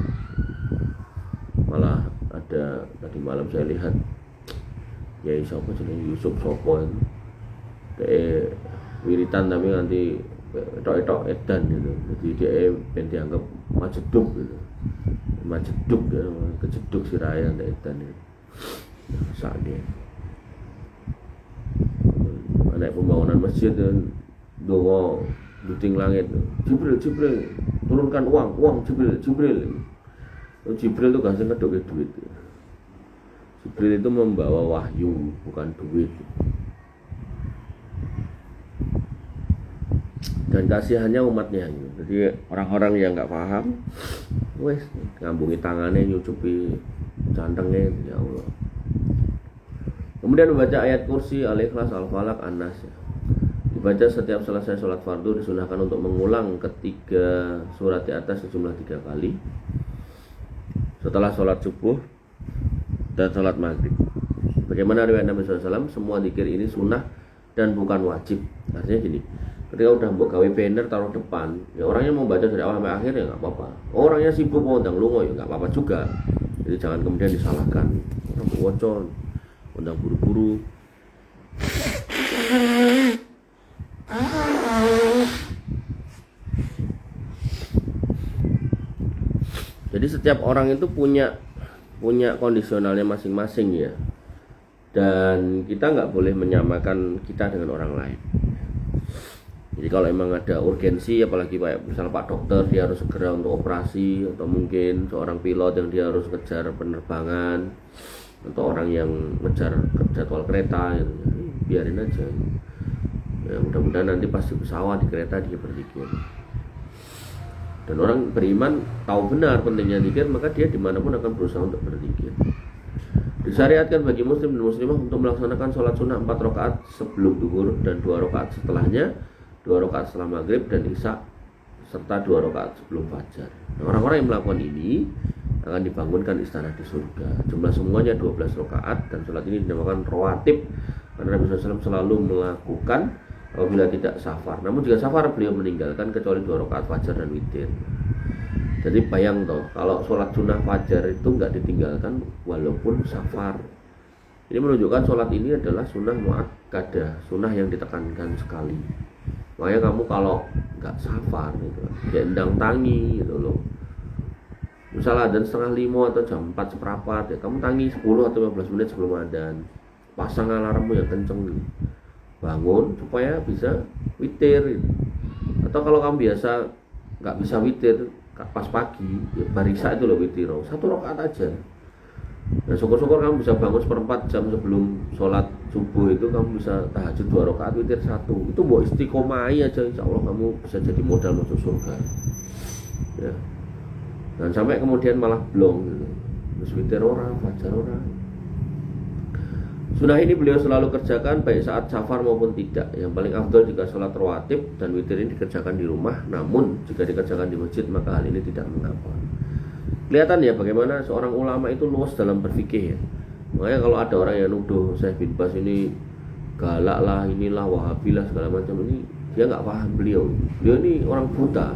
Malah ada tadi malam saya lihat ya siapa jenenge Yusuf Sopo itu kayak wiritan tapi nanti etok edan gitu, jadi dia dianggap majeduk gitu, majeduk ya, kejeduk si raya edan itu saat dia anak pembangunan masjid dan dongo luting langit, Jibril turunkan uang Jibril itu kasih ngedok duit. Jibril itu membawa wahyu, bukan duit. Dan kasihannya umatnya gitu. Jadi orang-orang yang nggak paham, wes ngambungi tangannya, nyucupi cantengnya, ya Allah. Kemudian membaca ayat kursi, Al-Ikhlas, Al-Falaq, An-Nas ya. Dibaca setiap selesai sholat fardu, disunahkan untuk mengulang ketiga surat di atas sejumlah 3 kali. Setelah sholat subuh dan sholat maghrib. Bagaimana riwayat Nabi SAW, semua zikir ini sunnah dan bukan wajib. Artinya gini, ketika udah mbok gawe banner taruh depan, ya orangnya mau baca dari awal sampai akhir ya nggak apa-apa. Orangnya sibuk mau undang lungo ya nggak apa-apa juga. Jadi jangan kemudian disalahkan. Orang wocon, undang buru-buru. Jadi setiap orang itu punya kondisionalnya masing-masing ya, dan kita nggak boleh menyamakan kita dengan orang lain. Jadi kalau emang ada urgensi, apalagi kayak misalnya Pak Dokter dia harus segera untuk operasi, atau mungkin seorang pilot yang dia harus kejar penerbangan, atau orang yang ngejar jadwal kereta gitu. Biarin aja ya, mudah-mudahan nanti pas di pesawat di kereta dia berzikir. Dan orang beriman tahu benar pentingnya zikir, maka dia dimanapun akan berusaha untuk berzikir. Disyariatkan bagi muslim dan muslimah untuk melaksanakan sholat sunnah 4 rakaat sebelum zuhur dan 2 rakaat setelahnya, 2 rakaat setelah maghrib dan isya, serta 2 rakaat sebelum fajar. Nah, orang-orang yang melakukan ini akan dibangunkan istana di surga. Jumlah semuanya 12 rakaat dan sholat ini dinamakan rawatib karena Nabi SAW selalu melakukan apabila tidak safar. Namun jika safar beliau meninggalkan kecuali 2 rakaat fajar dan witir. Jadi bayang toh, kalau sholat sunnah fajar itu nggak ditinggalkan walaupun safar. Ini menunjukkan sholat ini adalah sunnah muakkadah, sunnah yang ditekankan sekali. Makanya kamu kalau nggak safar gitu, kayak endang tangi gitu loh. Misalnya adzan 4:30 atau jam 4 seperempat ya, kamu tangi 10 atau 15 menit sebelum adzan. Pasang alarmmu yang kenceng, bangun supaya bisa witir gitu. Atau kalau kamu biasa nggak bisa witir pas pagi ya, barisa itu loh witir 1 rakaat aja. Nah syukur-syukur kamu bisa bangun 1/4 jam sebelum sholat subuh itu kamu bisa tahajud 2 rakaat witir 1. Itu buat istiqomah aja, insya Allah kamu bisa jadi modal masuk surga ya. Dan sampai kemudian malah blong gitu. Terus witir orang, fajar orang. Sunnah ini beliau selalu kerjakan baik saat safar maupun tidak. Yang paling afdal jika sholat rawatib dan witir ini dikerjakan di rumah. Namun jika dikerjakan di masjid maka hal ini tidak mengapa. Kelihatan ya bagaimana seorang ulama itu luas dalam berfikih ya. Makanya kalau ada orang yang nuduh Syekh bin Bas ini galak lah, inilah wahabilah segala macam, ini dia nggak paham beliau. Beliau ini orang buta.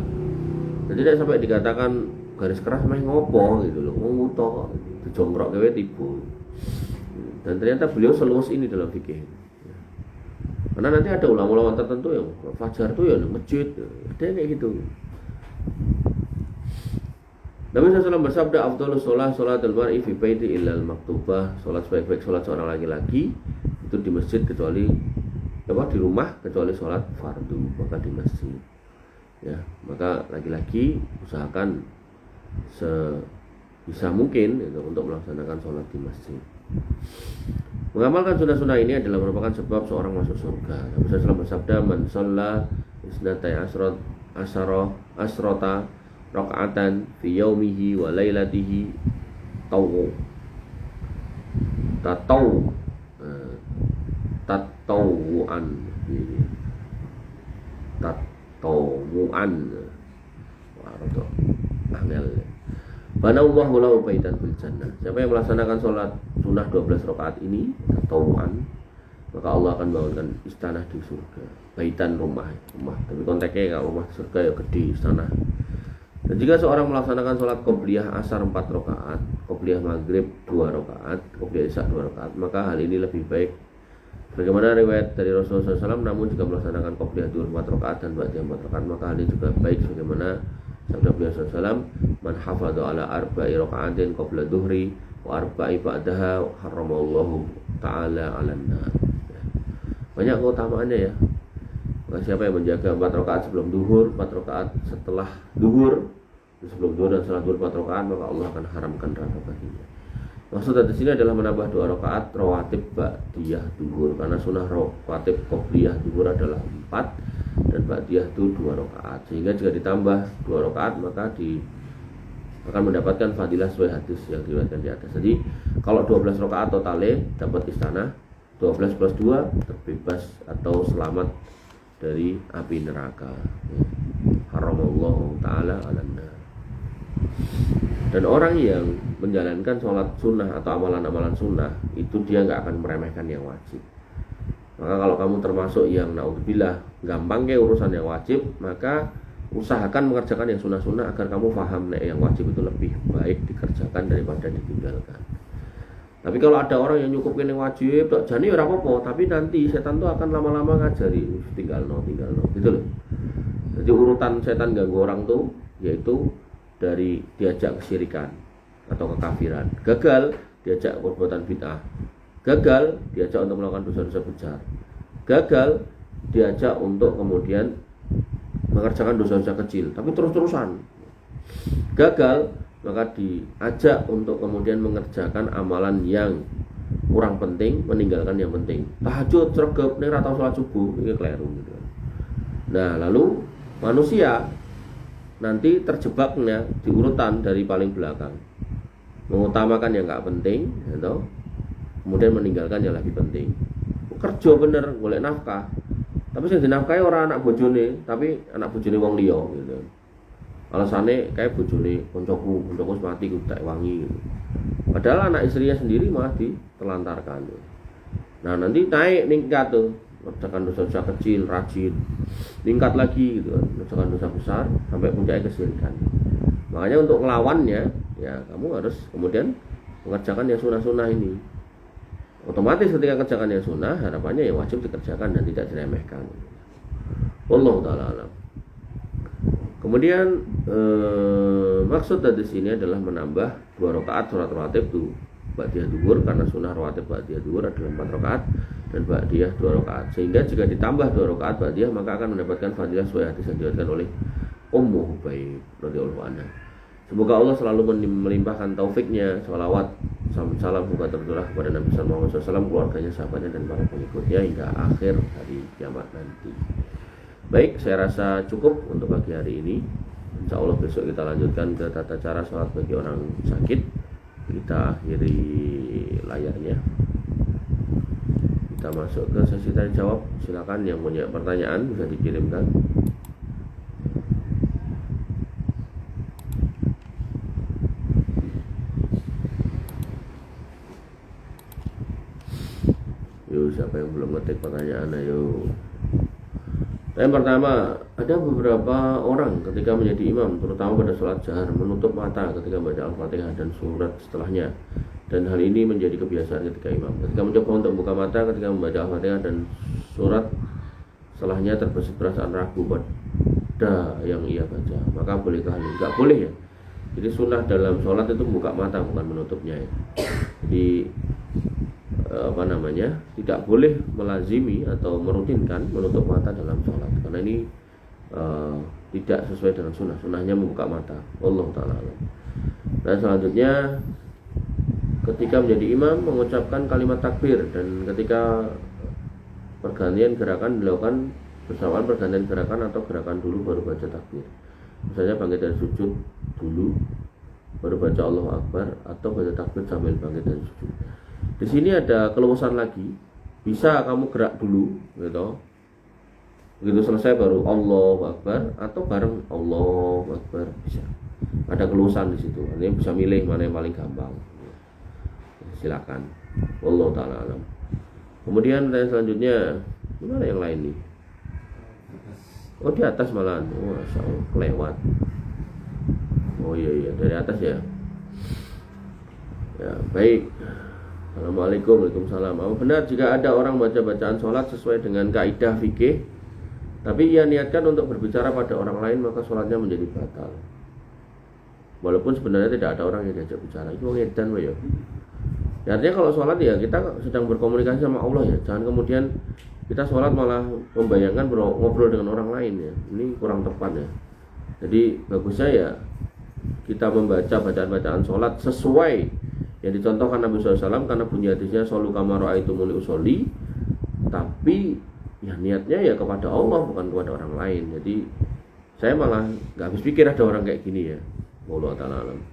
Jadi tidak sampai dikatakan garis keras meh ngopo gitu loh, nguto dijongkrok kewe tibu. Dan ternyata beliau seluas ini dalam fikih. Karena nanti ada ulama-ulama tertentu yang fajar itu ya di masjid, ada yang kayak gitu. Nabi SAW bersabda, afdhalus sholat sholatul mar'i fi baiti illal maktubah. Sholat sebaik-baik sholat seorang laki-laki itu di masjid kecuali di rumah kecuali sholat fardu, maka di masjid. Ya, maka laki-laki usahakan sebisa mungkin itu untuk melaksanakan sholat di masjid. Mengamalkan sunnah-sunnah ini adalah merupakan sebab seorang masuk surga. Nabi SAW bersabda, man shalla isnatai asrota rakaatan fi yaumihi wa lailatihi tatawuan waduh angel. Banallahu lahu baitan fil jannah. Siapa yang melaksanakan sholat sunnah 12 rakaat ini tatawuan, maka Allah akan bangunkan istana di surga. Baitan rumah, tapi konteksnya kalau rumah surga ya gede istana. Dan jika seorang melaksanakan sholat qobliyah asar 4 rakaat, qobliyah maghrib 2 rakaat, qobliyah isya 2 rakaat, maka hal ini lebih baik. Bagaimana riwayat dari Rasulullah SAW, namun jika melaksanakan qobliyah 4 rakaat dan ba'diyah 4 rakaat, maka hal ini juga baik. Bagaimana sabda beliau SAW, man hafadha ala arba'i raka'atin qabla dhuhri wa arba'i ba'daha haramallahu ta'ala 'alan nar. Banyak keutamaannya ya. Maka siapa yang menjaga 4 rakaat sebelum duhur, 4 rakaat setelah duhur, sebelum duhur dan setelah duhur 4 rakaat, maka Allah akan haramkan neraka baginya. Maksud dari sini adalah menambah 2 rakaat rawatib ba'diyah duhur, karena sunnah rawatib qobliyah duhur adalah 4 dan ba'diyah itu 2 rakaat. Sehingga jika ditambah 2 rakaat maka akan mendapatkan fadilah sesuai hadis yang diriwayatkan di atas. Jadi kalau 12 rakaat totale dapat istana, 12 plus 2 terbebas atau selamat dari api neraka. Haramallahu ta'ala 'alan nar. Dan orang yang menjalankan sholat sunnah atau amalan-amalan sunnah itu dia nggak akan meremehkan yang wajib. Maka kalau kamu termasuk yang naudzubillah gampang kayak urusan yang wajib, maka usahakan mengerjakan yang sunnah-sunnah agar kamu paham yang wajib itu lebih baik dikerjakan daripada ditinggalkan. Tapi kalau ada orang yang nyukupin yang wajib, tak jani ora apa-apa, tapi nanti setan tuh akan lama-lama ngajari tinggal no gitu loh. Jadi urutan setan ganggu orang tuh yaitu dari diajak kesyirikan atau kekafiran, gagal diajak perbuatan bid'ah, gagal diajak untuk melakukan dosa-dosa besar, gagal diajak untuk kemudian mengerjakan dosa-dosa kecil tapi terus-terusan, gagal maka diajak untuk kemudian mengerjakan amalan yang kurang penting, meninggalkan yang penting. Tahajud sregep ning ra tau salat subuh, iki keliru gitu. Nah, lalu manusia nanti terjebaknya di urutan dari paling belakang, mengutamakan yang nggak penting, gitu, kemudian meninggalkan yang lebih penting. Kerja bener, golek nafkah, tapi sing dinafkahi ora anak bojone, tapi anak bojone wong liya gitu. Alasannya kayak bojone koncoku wis mati ku tak wangi gitu. Padahal anak istrinya sendiri malah ditelantarkan. Nah, nanti naik tingkat tuh, mengerjakan dosa-dosa kecil, rajin, tingkat lagi gitu kan, mengerjakan dosa besar sampai puncaknya kesyirikan. Makanya untuk ngelawannya, ya kamu harus kemudian mengerjakan yang sunnah-sunnah ini. Otomatis ketika kerjakan yang sunnah, harapannya ya wajib dikerjakan dan tidak diremehkan. Wallahu ta'ala alam. Kemudian maksud dari sini adalah menambah 2 rakaat sholat rawatib itu ba'diyah duhur, karena sunnah rawatib ba'diyah duhur adalah 4 rakaat dan ba'diyah 2 rakaat. Sehingga jika ditambah 2 rakaat ba'diyah maka akan mendapatkan fadilah sesuai hadis yang diriwayatkan oleh Ummu Hubaib radhiyallahu anha. Semoga Allah selalu melimpahkan taufiknya, sholawat, salam semoga tercurah kepada Nabi Muhammad SAW, keluarganya, sahabatnya dan para pengikutnya hingga akhir hari kiamat nanti. Baik, saya rasa cukup untuk pagi hari ini. Insya Allah besok kita lanjutkan ke tata cara sholat bagi orang sakit. Kita akhiri layarnya. Kita masuk ke sesi tanya jawab. Silakan yang punya pertanyaan bisa dikirimkan. Yuk, siapa yang belum ngetik pertanyaan, ayo. Yang pertama, ada beberapa orang ketika menjadi imam, terutama pada sholat jahar, menutup mata ketika membaca Al-Fatihah dan surat setelahnya. Dan hal ini menjadi kebiasaan ketika imam. Ketika mencoba untuk buka mata ketika membaca Al-Fatihah dan surat setelahnya terbesit perasaan ragu pada yang ia baca, maka bolehkah hal ini? Enggak boleh ya. Jadi sunnah dalam sholat itu buka mata, bukan menutupnya ya. Jadi tidak boleh melazimi atau merutinkan menutup mata dalam sholat, karena ini tidak sesuai dengan sunnah. Sunnahnya membuka mata. Allah ta'ala. Dan selanjutnya, ketika menjadi imam mengucapkan kalimat takbir, dan ketika pergantian gerakan dilakukan bersamaan pergantian gerakan atau gerakan dulu baru baca takbir. Misalnya bangkit dari sujud dulu baru baca Allahu Akbar, atau baca takbir sambil bangkit dari sujud. Di sini ada keluasan lagi, bisa kamu gerak dulu, gitu. Begitu selesai baru Allahu Akbar, atau bareng Allahu Akbar, bisa. Ada keluasan di situ. Artinya bisa milih mana yang paling gampang. Silakan. Wallahu ta'ala alam. Kemudian selanjutnya, gimana yang lain nih? Oh, di atas malahan. Oh, Masya Allah, kelewat. Oh iya, dari atas ya. Ya, baik. Assalamualaikum. Waalaikumsalam. Apa benar jika ada orang baca bacaan sholat sesuai dengan kaidah fikih, tapi ia niatkan untuk berbicara pada orang lain, maka sholatnya menjadi batal, walaupun sebenarnya tidak ada orang yang diajak bicara? Itu ngedan ya. Artinya kalau sholat ya kita sedang berkomunikasi sama Allah ya. Jangan kemudian kita sholat malah membayangkan ngobrol dengan orang lain ya. Ini kurang tepat ya. Jadi bagusnya ya kita membaca bacaan-bacaan sholat sesuai yang dicontohkan Nabi SAW, karena bunyi hadisnya sholu kama ra'aitumuni usolli, tapi ya niatnya ya kepada Allah, bukan kepada orang lain. Jadi saya malah nggak habis pikir ada orang kayak gini ya. Wallahu ta'ala alam.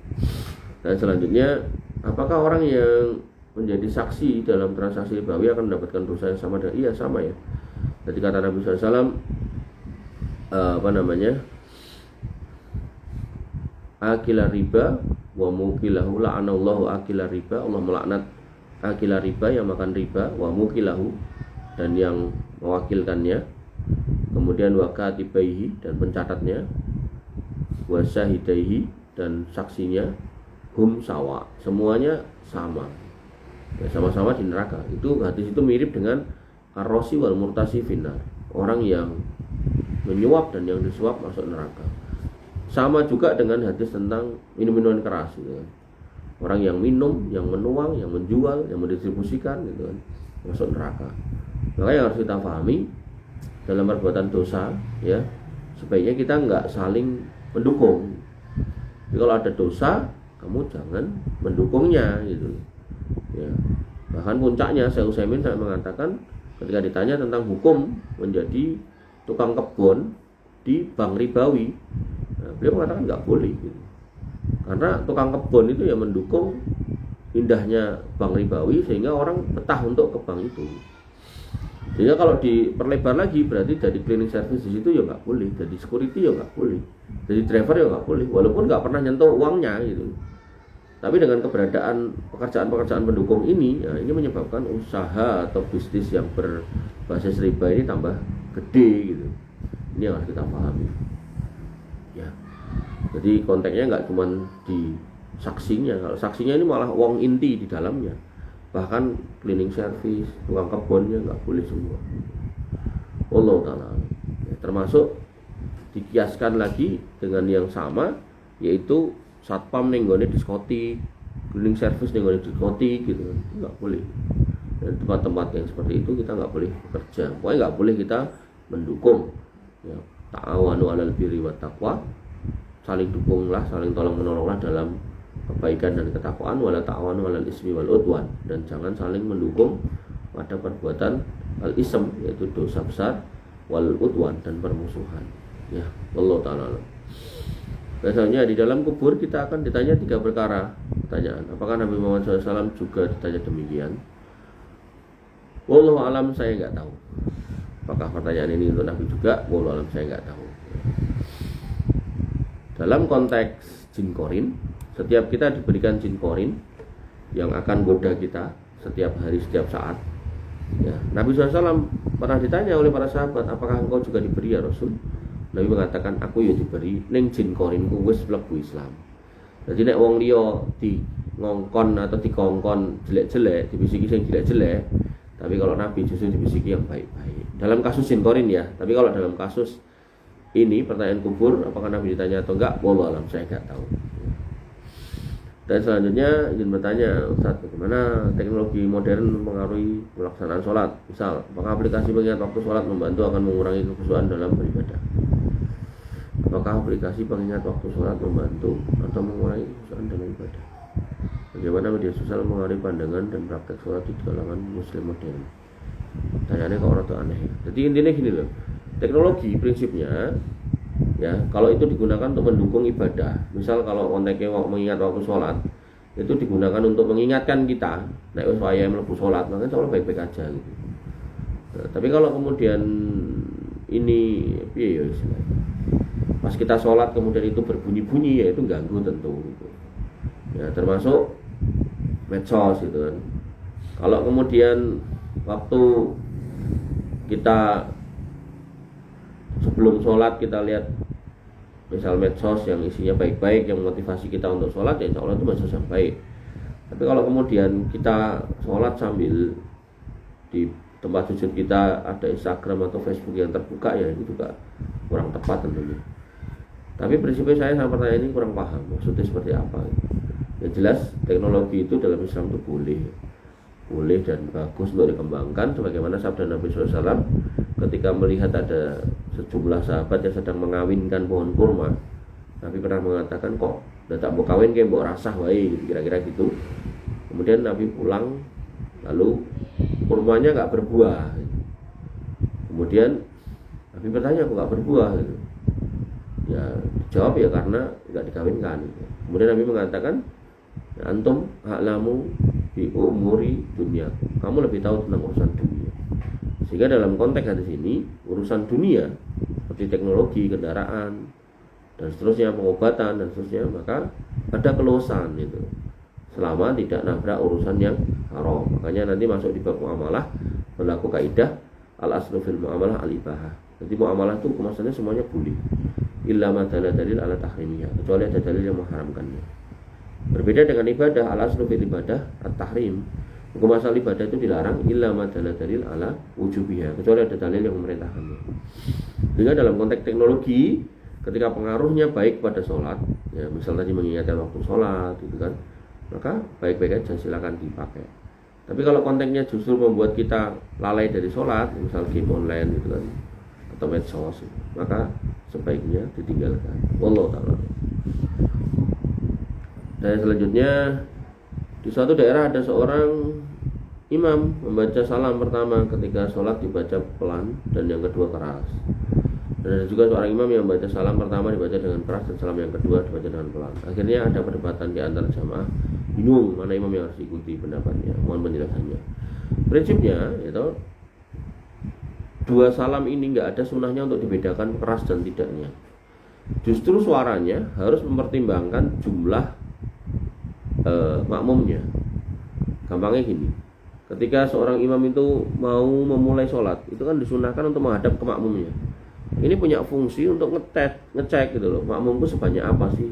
Dan selanjutnya, apakah orang yang menjadi saksi dalam transaksi ribawi akan mendapatkan dosa yang sama? Iya, sama ya. Jadi kata Nabi SAW, akila riba wa mukilahu la'anallahu akila riba. Allah melaknat akila riba, yang makan riba, wa mukilahu, dan yang mewakilkannya, kemudian wa katibaihi, dan pencatatnya, wa syahidaihi, dan saksinya, hum sawa, semuanya sama ya, sama-sama di neraka. Itu hadis itu mirip dengan ar-rosi wal murtasi finnar, orang yang menyuap dan yang disuap masuk neraka. Sama juga dengan hadis tentang minum-minuman keras gitu kan. Orang yang minum, yang menuang, yang menjual, yang mendistribusikan gitu kan, masuk neraka. Maka yang harus kita pahami dalam perbuatan dosa ya, sebaiknya kita nggak saling mendukung. Jadi kalau ada dosa, kamu jangan mendukungnya gitu ya. Bahkan puncaknya Syekh Utsaimin sampai mengatakan ketika ditanya tentang hukum menjadi tukang kebun di bank ribawi, beliau mengatakan nggak boleh gitu. Karena tukang kebun itu ya mendukung indahnya bank ribawi sehingga orang betah untuk ke bank itu. Sehingga kalau diperlebar lagi berarti jadi cleaning service di situ ya nggak boleh, jadi security ya nggak boleh, jadi driver ya nggak boleh, walaupun nggak pernah nyentuh uangnya gitu. Tapi dengan keberadaan pekerjaan-pekerjaan pendukung ini, ya ini menyebabkan usaha atau bisnis yang berbasis riba ini tambah gede gitu. Ini yang harus kita pahami. Ya, jadi konteksnya nggak cuma di saksinya, kalau saksinya ini malah uang inti di dalamnya. Bahkan cleaning service, tukang kebunnya nggak boleh semua. Allah Ta'ala. Ya, termasuk dikiaskan lagi dengan yang sama, yaitu satpam ning nggone diskotik, cleaning service ning nggone diskotik gitu kan, nggak boleh. Dan tempat-tempat yang seperti itu kita nggak boleh bekerja. Pokoknya nggak boleh kita mendukung. Ya, ta'awanu 'alal birri wat taqwa, saling dukunglah, saling tolong menolonglah dalam kebaikan dan ketakwaan, wala ta'awanu 'alal ismi wal udwan, dan jangan saling mendukung pada perbuatan al-ism, yaitu dosa besar, wal udwan, dan permusuhan. Ya, wallahu ta'ala. Biasanya di dalam kubur kita akan ditanya 3 perkara pertanyaan. Apakah Nabi Muhammad SAW juga ditanya demikian? Wallahu alam, saya nggak tahu. Apakah pertanyaan ini untuk Nabi juga? Wallahu alam, saya nggak tahu. Dalam konteks jin korin, setiap kita diberikan jin korin yang akan goda kita setiap hari, setiap saat. Ya, Nabi SAW pernah ditanya oleh para sahabat, apakah engkau juga diberi ya Rasul? Nabi mengatakan, aku ya diberi, ning jin korinku wis mlebu Islam. Jadi nek wong liya di ngongkon atau dikongkon jelek-jelek, dibisiki sing jelek-jelek, tapi kalau Nabi justru dibisiki yang baik-baik. Dalam kasus jin korin ya, tapi kalau dalam kasus ini pertanyaan kubur, apakah Nabi ditanya atau enggak? Wallahu alam, saya enggak tahu. Dan selanjutnya izin bertanya, Ustaz, bagaimana teknologi modern mempengaruhi pelaksanaan sholat? Misal, apakah aplikasi pengingat waktu sholat membantu akan mengurangi kekhusyuan dalam beribadah? Apakah aplikasi pengingat waktu sholat membantu atau mengurangi kekhusyuan dalam ibadah? Bagaimana media sosial mengaruhi pandangan dan praktek sholat di kalangan muslim modern? Tanyanya kok orang aneh. Jadi intinya gini loh, teknologi prinsipnya ya, kalau itu digunakan untuk mendukung ibadah, misal kalau konteksnya mengingat waktu sholat, itu digunakan untuk mengingatkan kita, nek wis wayahe mlebu sholat, maka sholat baik-baik aja gitu. Nah, tapi kalau kemudian ini piye ya istilahnya, pas kita sholat kemudian itu berbunyi-bunyi, ya itu ganggu tentu gitu. Ya termasuk medsos gitu kan. Kalau kemudian waktu kita sebelum sholat kita lihat misal medsos yang isinya baik-baik, yang motivasi kita untuk sholat, ya insya Allah itu medsos yang baik. Tapi kalau kemudian kita sholat sambil di tempat sujud kita ada Instagram atau Facebook yang terbuka, ya itu juga kurang tepat tentunya. Tapi prinsipnya saya sama pertanyaan ini kurang paham maksudnya seperti apa. Yang jelas teknologi itu dalam Islam itu boleh dan bagus untuk dikembangkan, sebagaimana sabda Nabi SAW ketika melihat ada sejumlah sahabat yang sedang mengawinkan pohon kurma. Nabi pernah mengatakan, kok tak mau kawin kayak mbok rasah wae gitu, kira-kira gitu. Kemudian Nabi pulang, lalu kurmanya nggak berbuah. Kemudian Nabi bertanya, kok nggak berbuah gitu. Ya jawab ya karena nggak dikawinkan gitu. Kemudian Nabi mengatakan, antum a'lamu bi umuri dunia, kamu lebih tahu tentang urusan dunia. Sehingga dalam konteks hadis ini, urusan dunia seperti teknologi, kendaraan, dan seterusnya, pengobatan dan seterusnya, maka ada keluasan itu, selama tidak nabrak urusan yang haram. Makanya nanti masuk di bab muamalah berlaku kaidah al-aslu fil muamalah al-ibahah. Jadi muamalah itu kemasannya semuanya boleh, illa ma dalil ala tahrimiyah, kecuali ada dalil yang mengharamkannya. Berbeda dengan ibadah, al-aslu fil ibadah at-tahrim. Hukum asal ibadah itu dilarang illa ma dalil ala wujubiha, kecuali ada dalil yang memerintahkannya. Sehingga dalam konteks teknologi, ketika pengaruhnya baik pada sholat, ya misal tadi mengingatkan waktu sholat gitu kan, maka baik-baik aja, silakan dipakai. Tapi kalau konteksnya justru membuat kita lalai dari sholat, misal game online gitu kan, atau medsos, maka sebaiknya ditinggalkan. Wallahu ta'ala. Dan selanjutnya, di suatu daerah ada seorang imam membaca salam pertama ketika sholat dibaca pelan dan yang kedua keras. Dan ada juga seorang imam yang membaca salam pertama dibaca dengan keras dan salam yang kedua dibaca dengan pelan. Akhirnya ada perdebatan di antara jamaah, bingung mana imam yang harus diikuti pendapatnya. Mohon penjelasannya. Prinsipnya itu dua salam ini nggak ada sunnahnya untuk dibedakan keras dan tidaknya. Justru suaranya harus mempertimbangkan jumlah makmumnya. Gampangnya gini, ketika seorang imam itu mau memulai sholat, itu kan disunahkan untuk menghadap ke makmumnya. Ini punya fungsi untuk ngecek gitu loh, makmumku sebanyak apa sih.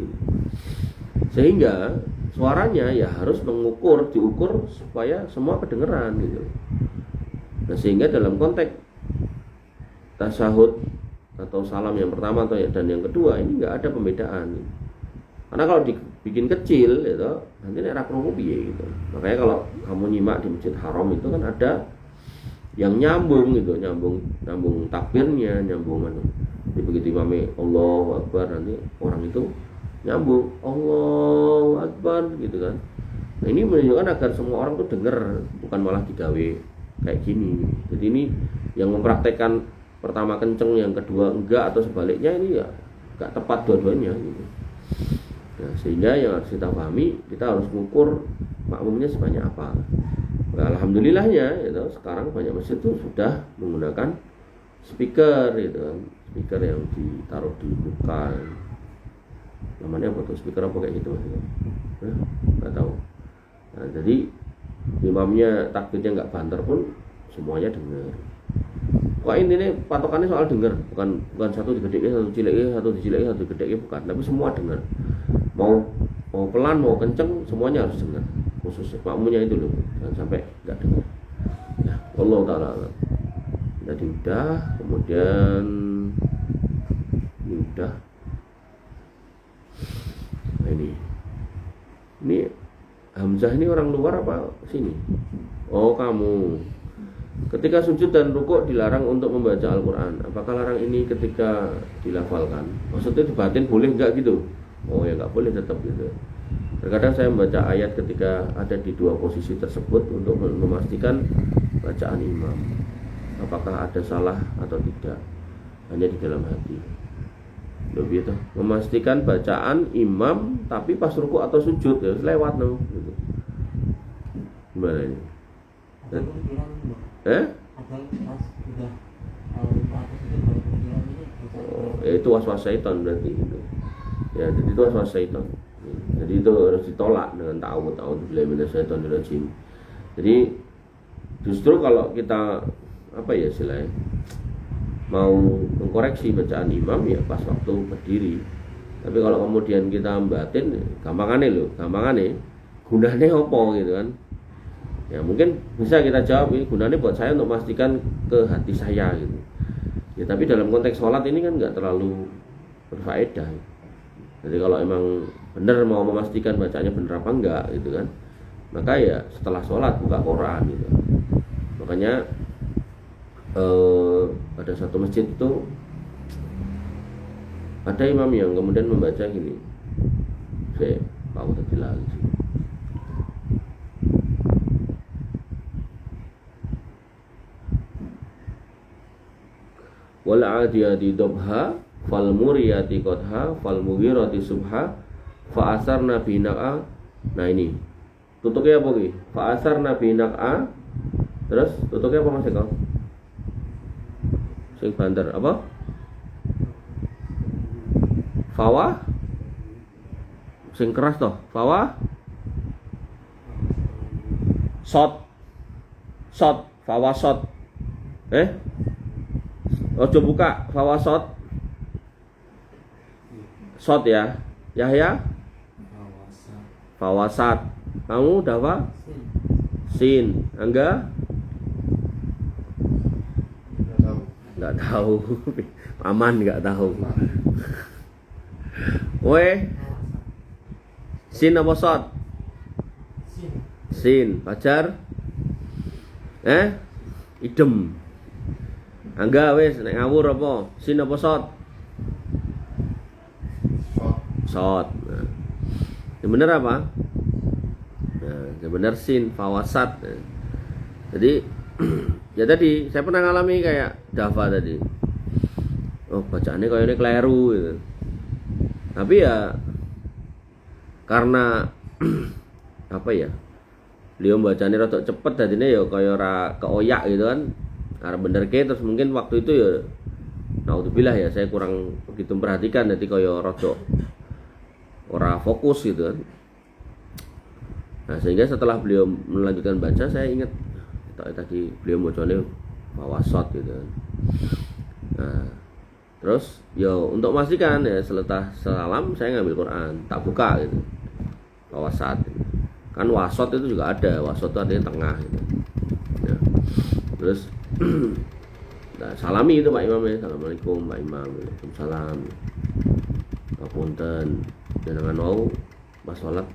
Sehingga suaranya ya harus diukur supaya semua kedengeran gitu. Nah, sehingga dalam konteks tasyahud atau salam yang pertama dan yang kedua ini nggak ada pembedaan. Karena kalau dibikin kecil gitu, nanti nek krungu piye gitu. Makanya kalau kamu nyimak di Masjid Haram itu kan ada yang nyambung gitu, nyambung takbirnya, nyambung mana. Jadi begitu imamnya Allahu Akbar, nanti orang itu nyambung Allahu Akbar gitu kan. Nah, ini menunjukkan agar semua orang tuh dengar, bukan malah digawe kayak gini. Jadi ini yang mempraktekkan pertama kenceng, yang kedua enggak atau sebaliknya, ini ya enggak tepat dua-duanya gitu. Nah, sehingga yang harus kita pahami, kita harus mengukur makmumnya sebanyak apa. Nah, alhamdulillahnya itu sekarang banyak masjid itu sudah menggunakan speaker gitu kan. Speaker yang ditaruh di muka. Namanya apa tuh? Speaker apa kayak gitu Mas? Enggak tahu. Nah, jadi imamnya takbirnya enggak banter pun semuanya dengar. Wah, ini patokannya soal dengar, bukan satu digedeke, satu cileke, satu dicileke, satu digedeke, bukan, tapi semua dengar. Mau pelan, mau kenceng, semuanya harus dengar. Khusus makmumnya itu loh, jangan sampai enggak dengar. Ya, Allah taala. Jadi udah, kemudian ini udah. Nah, ini Hamzah ini orang luar apa sini? Oh, kamu. Ketika sujud dan rukuk dilarang untuk membaca Al-Quran. Apakah larang ini ketika dilafalkan? Maksudnya di batin boleh enggak gitu? Oh ya enggak boleh tetap gitu. Terkadang saya membaca ayat ketika ada di dua posisi tersebut untuk memastikan bacaan imam, apakah ada salah atau tidak, hanya di dalam hati. Lebih itu memastikan bacaan imam tapi pas rukuk atau sujud ya lewat no gitu. Gimana ini? Itu was-was syaitan berarti gitu. Ya, jadi itu was-was syaitan. Jadi itu harus ditolak dengan ta'awudz billahi minasyaitonir rajim. Jadi justru kalau kita istilahnya mau mengkoreksi bacaan imam ya pas waktu berdiri. Tapi kalau kemudian kita batin, gampangane gunane apa gitu kan. Ya mungkin bisa kita jawab ini gunanya buat saya untuk memastikan ke hati saya gitu. Ya tapi dalam konteks sholat ini kan nggak terlalu berfaedah. Jadi kalau emang benar mau memastikan bacanya benar apa enggak gitu kan, maka ya setelah sholat buka Quran gitu. Makanya ada satu masjid itu ada imam yang kemudian membaca gini. Saya tahu tadi lagi sih. Wal 'adiyati dhabha fal muriyati qadha fal mughirati subha fa asarna bina'a. Nah ini tutupnya apa ki? Fa asarna bina'a. Terus tutupnya apa Mas Eko? Sing banter apa? Fawa sing keras toh. Fawa shot fawa shot. Ojo buka fawasot. Shot ya. Yahya fawasat. Kamu udah apa? Sin. Angga? Enggak tahu. Aman enggak tahu. Weh. Sin apa shot? Sin. Pajar? Idem. Angga wes nek ngawur apa? Sin apa shot? Shot. Nah. Yang bener apa? Nah, yang bener sin fawasat. Nah. Jadi ya tadi saya pernah ngalami kayak Dava tadi. Oh bacaannya kayak ini keliru gitu. Tapi ya karena apa ya? Beliau bacanya rada cepet dadine ya kaya ora keoyak gitu kan. Arep bener ke terus mungkin waktu itu ya naudzubillah ya saya kurang begitu perhatikan jadi kaya rada ora fokus gitu kan. Nah, sehingga setelah beliau melanjutkan baca saya ingat tadi beliau bacanya fawasat gitu kan. Nah, terus ya untuk memastikan ya setelah salam saya ngambil Quran, tak buka gitu. Fawasat. Kan wasot itu juga ada, wasot itu artinya tengah gitu. Ya. Terus nah, salami itu Pak Imam ya, assalamualaikum Pak Imam, waalaikumsalam, ngapunten, jenengan mau pas sholat,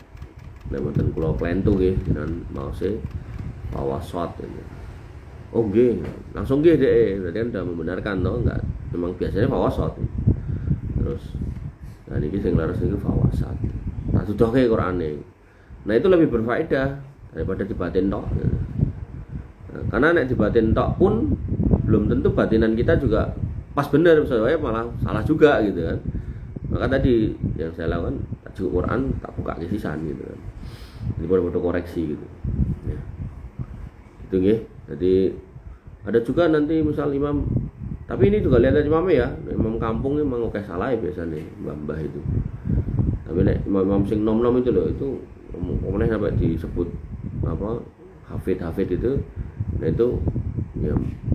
nek mboten kula klentu nggih, jenengan maose wasot gitu. Oh nggih, langsung nggih deh, berarti kan sudah membenarkan toh, enggak, memang biasanya wasot. Terus, nah ini sing laras niku fawasat. Tak tuduhke Qur'ane. Nah itu lebih berfaedah daripada dibatin tok. Nah, karena nek dibatin tok pun belum tentu batinan kita juga pas bener, soalnya malah salah juga gitu kan. Maka tadi yang saya lakukan tajuk Quran tak buka kisisan gitu kan. Jadi bodoh koreksi gitu. Ya. Itu nggih. Jadi ada juga nanti misal imam, tapi ini juga lihat dari imamnya ya. Imam kampung ini memang oke salah ya biasanya mbah-mbah itu. Tapi nek imam sing nom-nom itu loh itu kemudian sampai disebut apa hafid itu, nah itu ya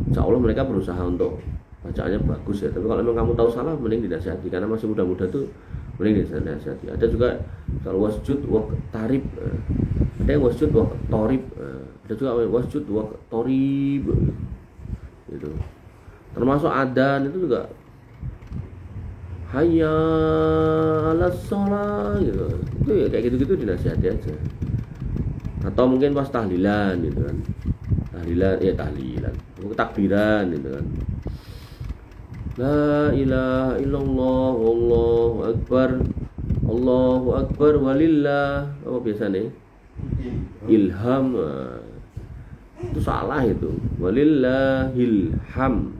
insya Allah mereka berusaha untuk bacaannya bagus ya. Tapi kalau memang kamu tahu salah mending dinasihati karena masih muda-muda tuh, mending dinasihati. Ada juga kalau wasjud wa tarib, ada yang wasjud wa torib, ada juga wasjud wa torib gitu. Termasuk adzan itu juga hayya 'alas shalah gitu. Itu ya kayak gitu-gitu dinasihati aja. Atau mungkin pas tahlilan gitu kan. Tahlilan. Takbiran gitu kan. La ilaha illallah wallahu akbar. Allahu akbar walillah. Apa biasanya? Ilham. Itu salah itu. Walillahil ham.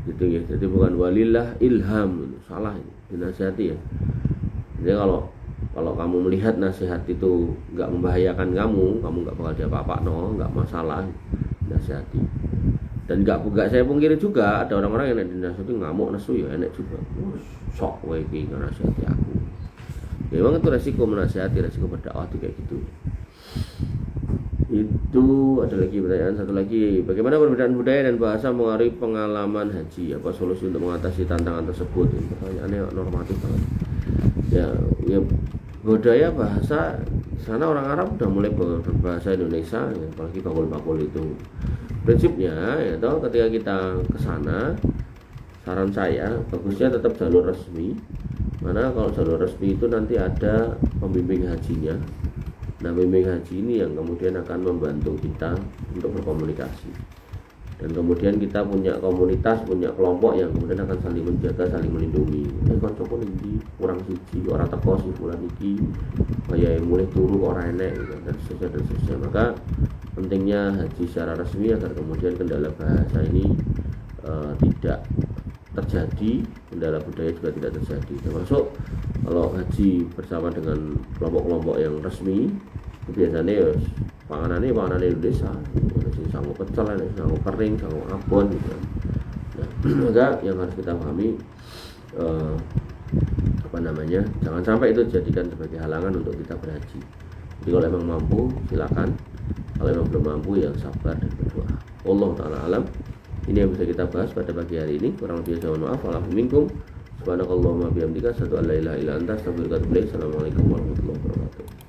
Gitu ya. Jadi bukan walillah ilham, salah dinasihati ya. Jadi kalau kamu melihat nasihat itu nggak membahayakan kamu nggak bakal diapa-apa nggak masalah, nasihati. Dan nggak saya pungkiri juga ada orang-orang yang dinasihati ngamuk nesu ya enak juga. Sok wae iki nasihati aku. Ya memang itu resiko menasihati, resiko berdakwah itu kayak gitu. Itu ada lagi pertanyaan satu lagi, bagaimana perbedaan budaya dan bahasa mengaruhi pengalaman haji, apa solusi untuk mengatasi tantangan tersebut? Ini pertanyaannya normatif banget ya budaya bahasa sana orang Arab udah mulai berbahasa Indonesia ya, apalagi bakul-bakul itu prinsipnya ya toh ketika kita ke sana saran saya bagusnya tetap jalur resmi, mana kalau jalur resmi itu nanti ada pembimbing hajinya. Nah, pembimbing haji ini yang kemudian akan membantu kita untuk berkomunikasi. Dan kemudian kita punya komunitas, punya kelompok yang kemudian akan saling menjaga, saling melindungi. Kancaku iki kurang siji, ora teko si fulan iki, kaya mulai turu ora enek gitu, dan seterusnya. Maka pentingnya haji secara resmi agar kemudian kendala bahasa ini tidak terjadi, kendala budaya juga tidak terjadi. Termasuk kalau haji bersama dengan kelompok-kelompok yang resmi, biasanya ya panganan Indonesia, sing sanggup pecel, sanggup kering, sanggup abon gitu. Nah, maka yang harus kita pahami jangan sampai itu dijadikan sebagai halangan untuk kita berhaji. Jadi kalau memang mampu silakan, kalau memang belum mampu ya sabar dan berdoa. Allah taala alam. Ini yang bisa kita bahas pada pagi hari ini. Kurang lebih saya mohon maaf. Wa'alaikum minkum. Subhanakallahumma bihamdika asyhadu an la ilaha illa anta astaghfiruka wa atubu ilaik. Assalamualaikum warahmatullahi wabarakatuh.